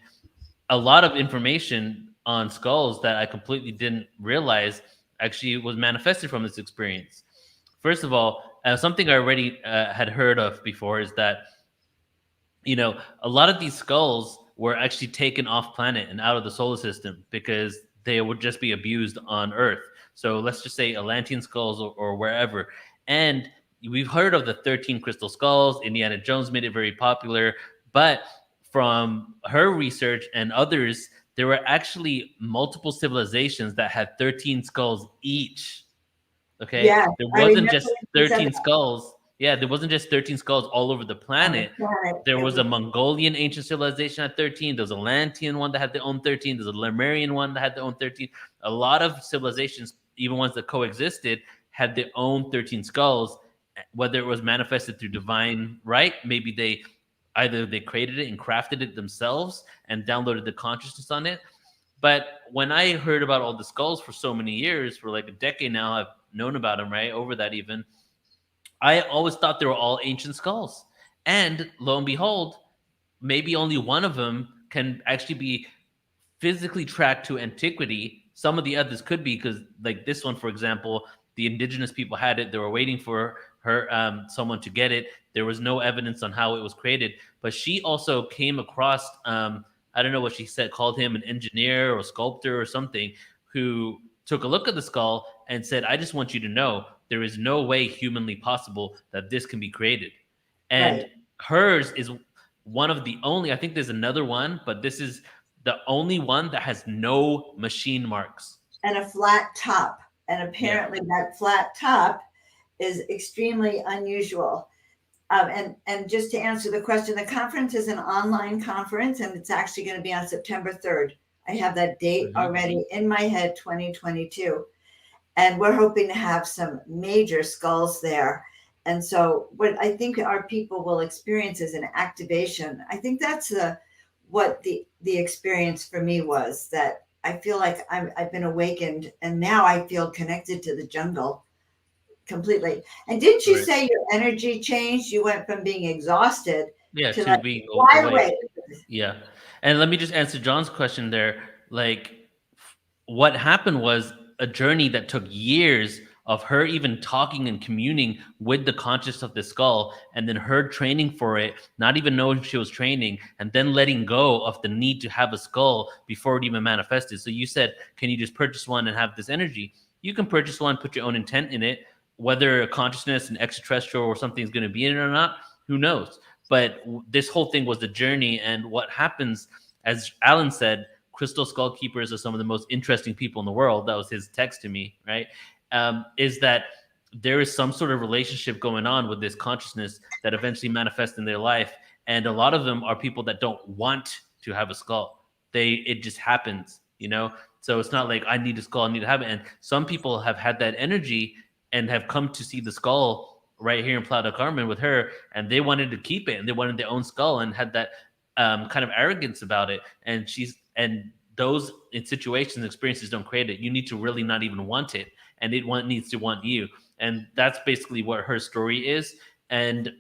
a lot of information on skulls that I completely didn't realize actually was manifested from this experience. First of all, something I already had heard of before is that, a lot of these skulls were actually taken off planet and out of the solar system because they would just be abused on Earth. So let's just say Atlantean skulls or wherever. And we've heard of the 13 crystal skulls. Indiana Jones made it very popular. But from her research and others, there were actually multiple civilizations that had 13 skulls each. Okay. Yeah, there wasn't just 13 skulls. Yeah, there wasn't just 13 skulls all over the planet. There was a Mongolian ancient civilization at 13. There was a Atlantean one that had their own 13. There's a Lemurian one that had their own 13. A lot of civilizations, even ones that coexisted, had their own 13 skulls. Whether it was manifested through divine right, maybe they created it and crafted it themselves and downloaded the consciousness on it. But when I heard about all the skulls for so many years, for like a decade now, I've known about them, right? Over that even. I always thought they were all ancient skulls. And lo and behold, maybe only one of them can actually be physically tracked to antiquity. Some of the others could be, because like this one, for example, the indigenous people had it. They were waiting for someone to get it. There was no evidence on how it was created. But she also came across, I don't know what she said, called him an engineer or sculptor or something, who took a look at the skull and said, I just want you to know there is no way humanly possible that this can be created. And hers is one of the only, I think there's another one, but this is the only one that has no machine marks. And a flat top. And apparently that flat top is extremely unusual. And just to answer the question, the conference is an online conference, and it's actually going to be on September 3rd. I have that date already in my head, 2022. And we're hoping to have some major skulls there. And so what I think our people will experience is an activation. I think that's what the experience for me was, that I feel like I've been awakened and now I feel connected to the jungle completely. And didn't you Right. say your energy changed? You went from being exhausted Yeah, to to like being wide awake. awake. Yeah. And let me just answer John's question there. Like, what happened was a journey that took years of her even talking and communing with the conscious of the skull, and then her training for it, not even knowing she was training, and then letting go of the need to have a skull before it even manifested. So you said, can you just purchase one and have this energy? You can purchase one, put your own intent in it, whether a consciousness, an extraterrestrial, or something's going to be in it or not, who knows? But this whole thing was the journey. And what happens, as Alan said, crystal skull keepers are some of the most interesting people in the world. That was his text to me, right? Is that there is some sort of relationship going on with this consciousness that eventually manifests in their life. And a lot of them are people that don't want to have a skull. It just happens, you know? So it's not like I need a skull, I need to have it. And some people have had that energy and have come to see the skull right here in Plata Carmen with her, and they wanted to keep it and they wanted their own skull and had that kind of arrogance about it. And those in situations, experiences don't create it. You need to really not even want it, and needs to want you. And that's basically what her story is. And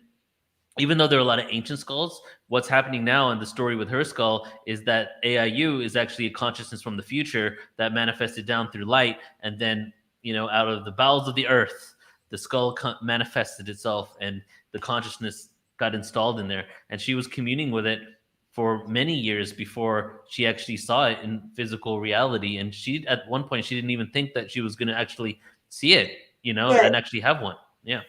even though there are a lot of ancient skulls, what's happening now in the story with her skull is that AIU is actually a consciousness from the future that manifested down through light, and then, out of the bowels of the earth, the skull manifested itself, and the consciousness got installed in there, and she was communing with it for many years before she actually saw it in physical reality. And she, at one point, she didn't even think that she was going to actually see it, Good. and actually have one. Yeah.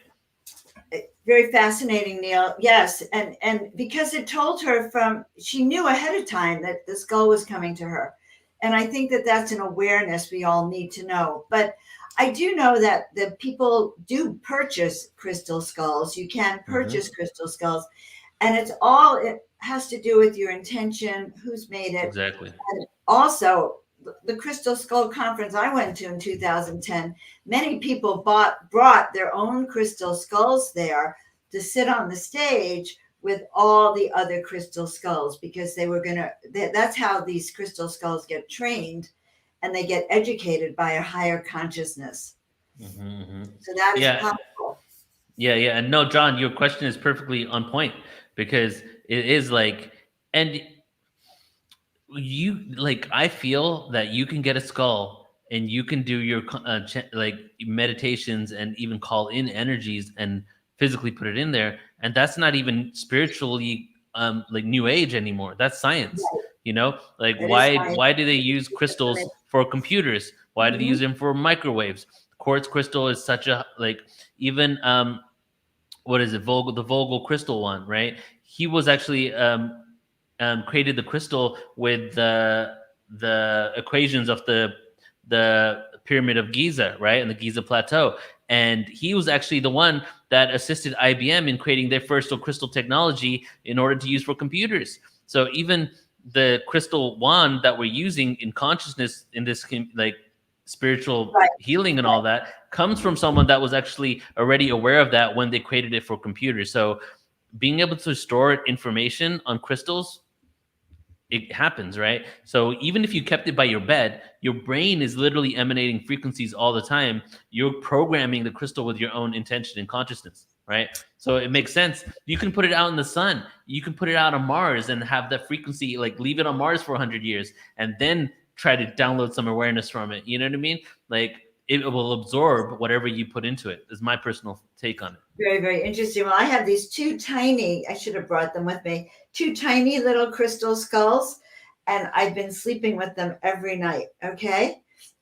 Very fascinating, Neil. Yes, and because it told her she knew ahead of time that the skull was coming to her, and I think that that's an awareness we all need to know. But I do know that the people do purchase crystal skulls. You can purchase crystal skulls, and it has to do with your intention, who's made it, Exactly. and also the Crystal Skull conference I went to in 2010, many people brought their own crystal skulls there to sit on the stage with all the other crystal skulls, because that's how these crystal skulls get trained, and they get educated by a higher consciousness. So that is Yeah. possible. Yeah. And no, John, your question is perfectly on point, because it is like, and I feel that you can get a skull and you can do your like meditations and even call in energies and physically put it in there, and that's not even spiritually like new age anymore. That's science. Like, It is why do they use crystals for computers? Why do they use them for microwaves? Quartz crystal is such a, like, even what is it, the Vogel crystal one, right? He was actually created the crystal with the equations of the pyramid of Giza, right, and the Giza plateau. And he was actually the one that assisted IBM in creating their first crystal technology in order to use for computers. So even the crystal wand that we're using in consciousness in this, like, spiritual healing and all that, comes from someone that was actually already aware of that when they created it for computers. So being able to store information on crystals, it happens, right? So even if you kept it by your bed, your brain is literally emanating frequencies all the time. You're programming the crystal with your own intention and consciousness, right? So it makes sense. You can put it out in the sun. You can put it out on Mars and have that frequency, like, leave it on Mars for 100 years and then try to download some awareness from it. You know what I mean? Like, it will absorb whatever you put into it, is my personal take on it. Very, very interesting. Well, I have these I should have brought them with me, two tiny little crystal skulls, and I've been sleeping with them every night. Okay.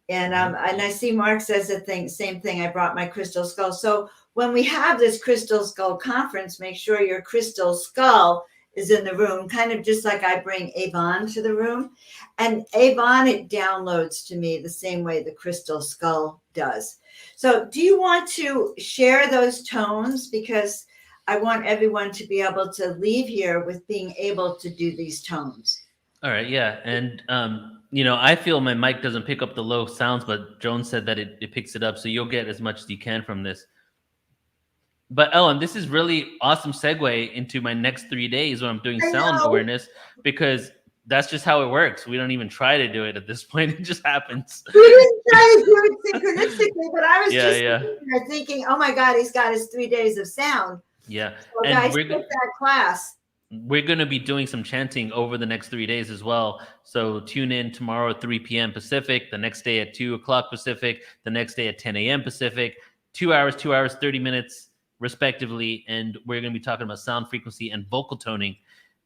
And I see Mark says same thing. I brought my crystal skull. So when we have this crystal skull conference, make sure your crystal skull is in the room, kind of just like I bring Avon to the room. And Avon, it downloads to me the same way the crystal skull does. So do you want to share those tones? Because I want everyone to be able to leave here with being able to do these tones. All right, yeah. And I feel my mic doesn't pick up the low sounds, but Joan said that it picks it up, so you'll get as much as you can from this. But Ellen, this is really awesome segue into my next 3 days when I'm doing I sound know. awareness, because that's just how it works. We don't even try to do it at this point. It just happens. We didn't try to do it synchronistically, but I was Yeah, just yeah. sitting there thinking, oh my God, he's got his 3 days of sound. Yeah. So And guys, take that class. we're going to be doing some chanting over the next 3 days as well. So tune in tomorrow at 3 p.m. Pacific, the next day at 2 o'clock Pacific, the next day at 10 a.m. Pacific, 2 hours, 30 minutes respectively. And we're going to be talking about sound frequency and vocal toning,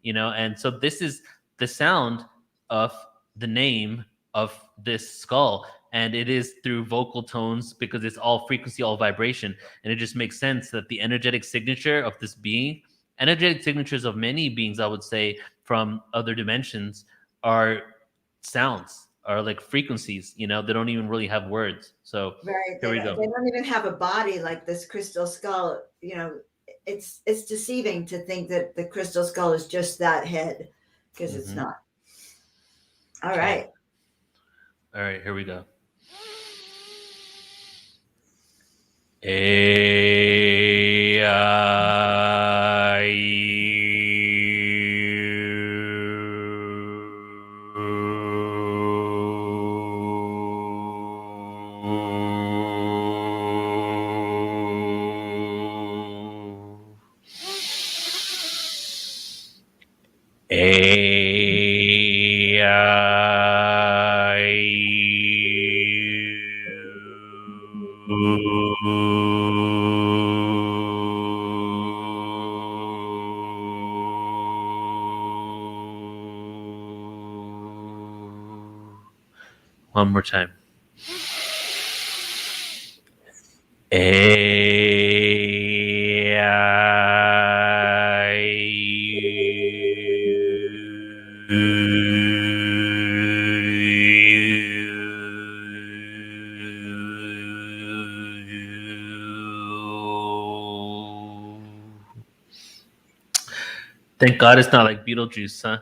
and so this is the sound of the name of this skull. And it is through vocal tones because it's all frequency, all vibration. And it just makes sense that the energetic signature of this being, energetic signatures of many beings, I would say, from other dimensions, are sounds, are like frequencies. They don't even really have words. So Right. here we go. They don't even have a body like this crystal skull. It's deceiving to think that the crystal skull is just that head, because it's not. All right. All right, here we go. One more time. Thank God it's not like Beetlejuice, huh?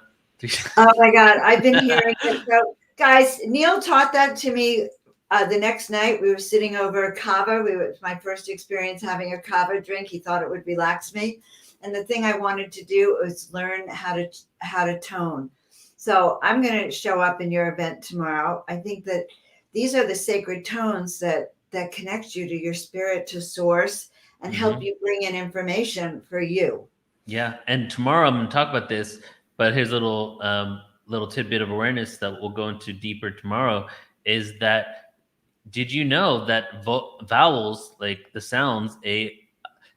Oh my God, I've been hearing it. So, guys, Neil taught that to me the next night. We were sitting over kava. It was my first experience having a kava drink. He thought it would relax me. And the thing I wanted to do was learn how to tone. So I'm going to show up in your event tomorrow. I think that these are the sacred tones that connect you to your spirit, to source, and help you bring in information for you. Yeah, and tomorrow I'm going to talk about this, but here's a little tidbit of awareness that we'll go into deeper tomorrow. Is that, did you know that vowels, like the sounds like A,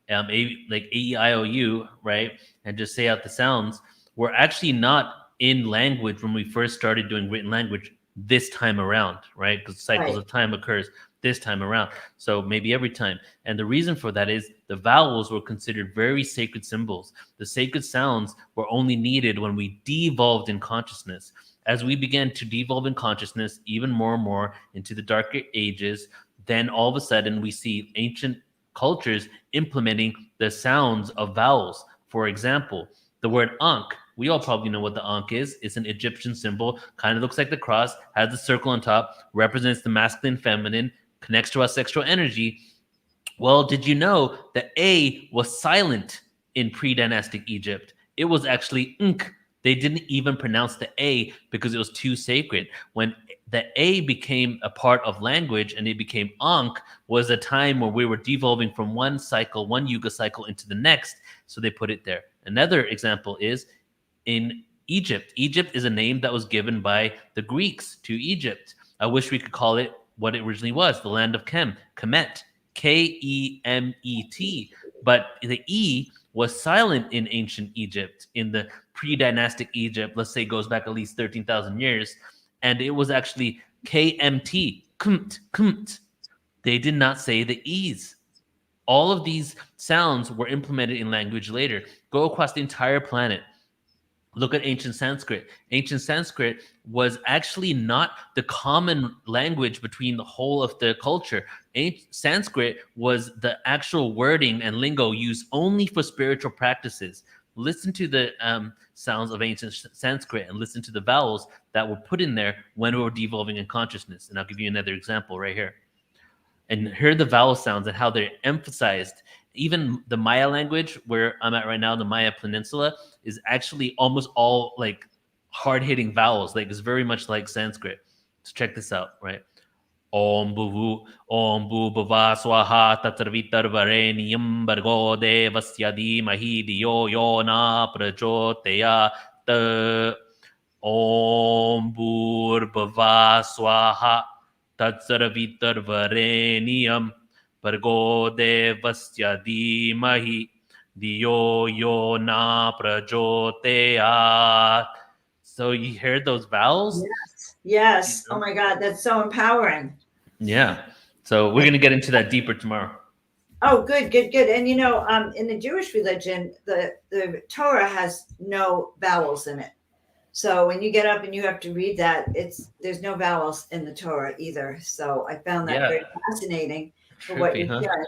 E, I, O, U, right, and just say out the sounds, were actually not in language when we first started doing written language this time around, right? Because cycles of time occurs this time around. So maybe every time. And the reason for that is the vowels were considered very sacred symbols. The sacred sounds were only needed when we devolved in consciousness. As we began to devolve in consciousness even more and more into the darker ages, then all of a sudden we see ancient cultures implementing the sounds of vowels. For example, the word Ankh. We all probably know what the Ankh is. It's an Egyptian symbol, kind of looks like the cross, has the circle on top, represents the masculine, feminine, connects to our sexual energy. Well, did you know that A was silent in pre-dynastic Egypt? It was actually Nkh. They didn't even pronounce the A because it was too sacred. When the A became a part of language and it became Ankh, was a time where we were devolving from one cycle, one yuga cycle, into the next. So they put it there. Another example is in Egypt. Egypt is a name that was given by the Greeks to Egypt. I wish we could call it what it originally was, the land of Kemet, Kemet. But the E was silent in ancient Egypt, in the pre-dynastic Egypt, let's say goes back at least 13,000 years. And it was actually KMT, Kumt. They did not say the E's. All of these sounds were implemented in language later. Go across the entire planet. Look at ancient Sanskrit. Ancient Sanskrit was actually not the common language between the whole of the culture. Sanskrit was the actual wording and lingo used only for spiritual practices. Listen to the sounds of ancient Sanskrit and listen to the vowels that were put in there when we were devolving in consciousness. And I'll give you another example right here. And hear the vowel sounds and how they're emphasized even the Maya language where I'm at right now, the Maya Peninsula, is actually almost all like hard-hitting vowels. Like it's very much like Sanskrit. So check this out, right? Om bu bhava swaha tatravitar varenyam bargo devasya dhimahi diyo yo na prachoteya ta. Om bur bhava swaha tatravitar varenyam bargo devasya dhimahi diyo yo na prachoteya. So you hear those vowels? Yes. Yes. You Oh know? my God, that's so empowering. Yeah. So we're going to get into that deeper tomorrow. Oh, good, good, good. And in the Jewish religion, the Torah has no vowels in it. So when you get up and you have to read that, there's no vowels in the Torah either. So I found that very fascinating for what Trippy, you're huh? sharing.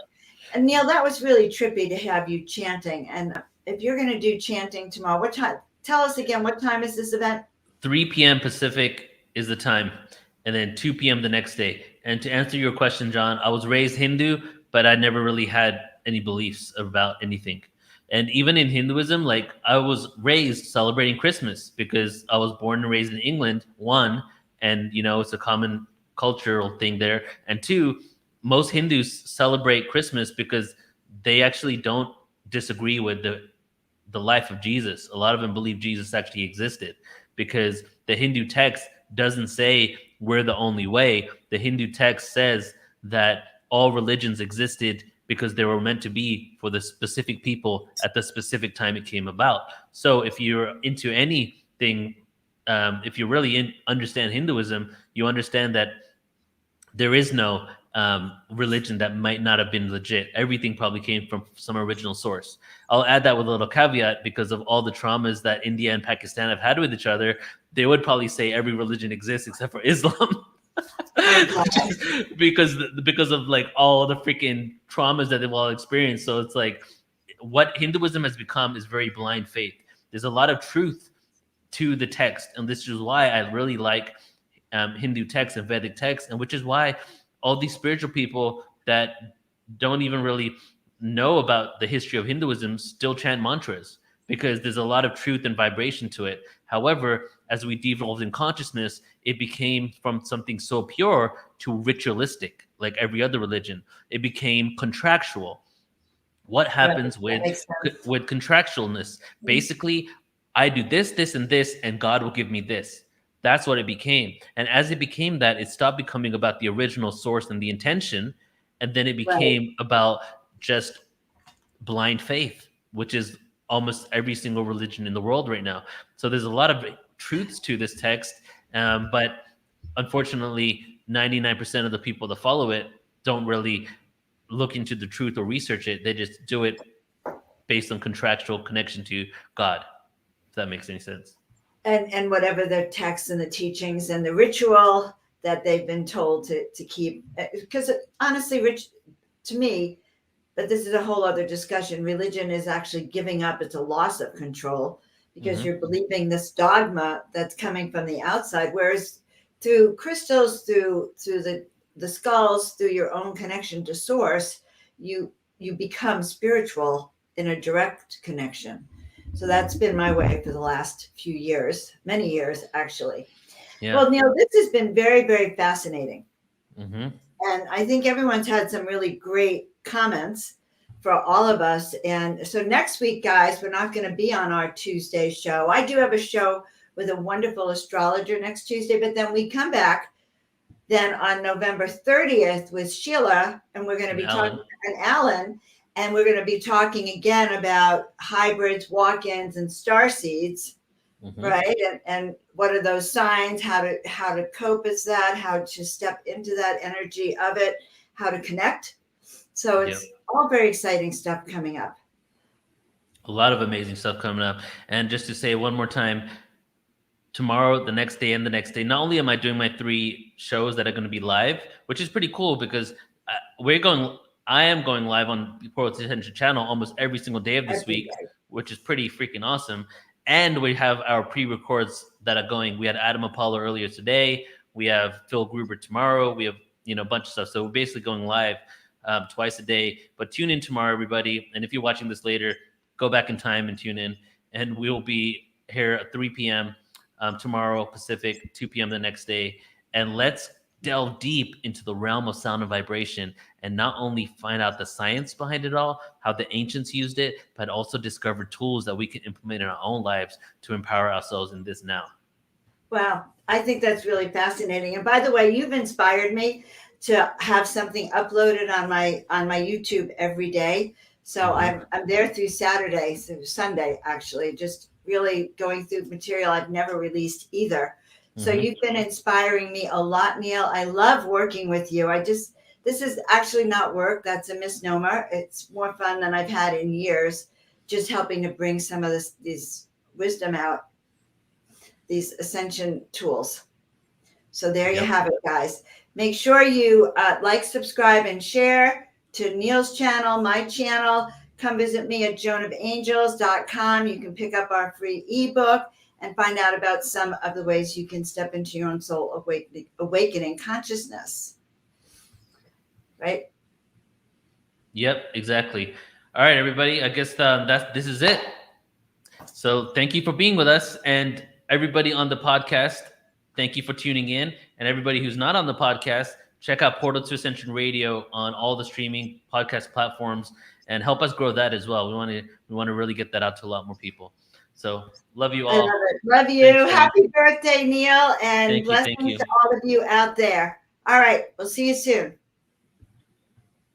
And Neil, that was really trippy to have you chanting. And if you're going to do chanting tomorrow, what time? Tell us again, what time is this event? 3 p.m. Pacific is the time, and then 2 p.m. the next day. And to answer your question, John, I was raised Hindu, but I never really had any beliefs about anything. And even in Hinduism, like I was raised celebrating Christmas because I was born and raised in England, one, and it's a common cultural thing there. And two, most Hindus celebrate Christmas because they actually don't disagree with the life of Jesus. A lot of them believe Jesus actually existed because the Hindu text doesn't say we're the only way. The Hindu text says that all religions existed because they were meant to be for the specific people at the specific time it came about. So if you're into anything, if you really understand Hinduism, you understand that there is no religion that might not have been legit. Everything probably came from some original source. I'll add that with a little caveat because of all the traumas that India and Pakistan have had with each other. They would probably say every religion exists except for Islam. because of like all the freaking traumas that they've all experienced. So it's like what Hinduism has become is very blind faith. There's a lot of truth to the text, and this is why I really like Hindu texts and Vedic texts, and which is why all these spiritual people that don't even really know about the history of Hinduism still chant mantras because there's a lot of truth and vibration to it. However, as we devolved in consciousness, it became from something so pure to ritualistic, like every other religion. It became contractual. What happens That makes sense. with contractualness? Basically, I do this, this, and this, and God will give me this. That's what it became. And as it became that, it stopped becoming about the original source and the intention, and then it became about just blind faith, which is almost every single religion in the world right now. So there's a lot of truths to this text, but unfortunately, 99% of the people that follow it don't really look into the truth or research it. They just do it based on contractual connection to God, if that makes any sense. And whatever the texts and the teachings and the ritual that they've been told to keep. Because honestly, Rich, to me, but this is a whole other discussion. Religion is actually giving up. It's a loss of control because you're believing this dogma that's coming from the outside. Whereas through crystals, through the skulls, through your own connection to source, you become spiritual in a direct connection. So that's been my way for the last few years, many years actually. Yeah. Well, Neil, this has been very, very fascinating. Mm-hmm. And I think everyone's had some really great comments for all of us. And so next week, guys, we're not going to be on our Tuesday show. I do have a show with a wonderful astrologer next Tuesday, but then we come back then on November 30th with Sheila, and we're going to be talking to Alan, and we're going to be talking again about hybrids, walk-ins, and star seeds. Right. And what are those signs, how to cope with that, how to step into that energy of it, how to connect. So it's all very exciting stuff coming up. A lot of amazing stuff coming up. And just to say one more time, tomorrow, the next day, and the next day, not only am I doing my 3 shows that are going to be live, which is pretty cool because I am going live on Portal Attention channel almost every single day of this week, which is pretty freaking awesome. And we have our pre-records that are going. We had Adam Apollo earlier today. We have Phil Gruber tomorrow. We have a bunch of stuff. So we're basically going live twice a day. But tune in tomorrow, everybody. And if you're watching this later, go back in time and tune in. And we'll be here at 3 p.m. Tomorrow Pacific, 2 p.m. the next day. And let's delve deep into the realm of sound and vibration and not only find out the science behind it all, how the ancients used it, but also discover tools that we can implement in our own lives to empower ourselves in this now. Wow, I think that's really fascinating. And by the way, you've inspired me to have something uploaded on my YouTube every day. So I'm there through Saturday, through Sunday, actually, just really going through material I've never released either. So you've been inspiring me a lot, Neil. I love working with you. This is actually not work. That's a misnomer. It's more fun than I've had in years, just helping to bring some of these wisdom out, these ascension tools. So there you have it, guys. Make sure you like, subscribe, and share to Neil's channel, my channel. Come visit me at joanofangels.com. You can pick up our free ebook and find out about some of the ways you can step into your own soul awakening consciousness. Right? Yep, exactly. All right, everybody. I guess this is it. So thank you for being with us, and everybody on the podcast, thank you for tuning in. And everybody who's not on the podcast, check out Portal to Ascension Radio on all the streaming podcast platforms, and help us grow that as well. We want to really get that out to a lot more people. So love you all. I love it. Love you. Thanks, Happy birthday, Neil, and thank blessings you. to all of you out there. All right, we'll see you soon.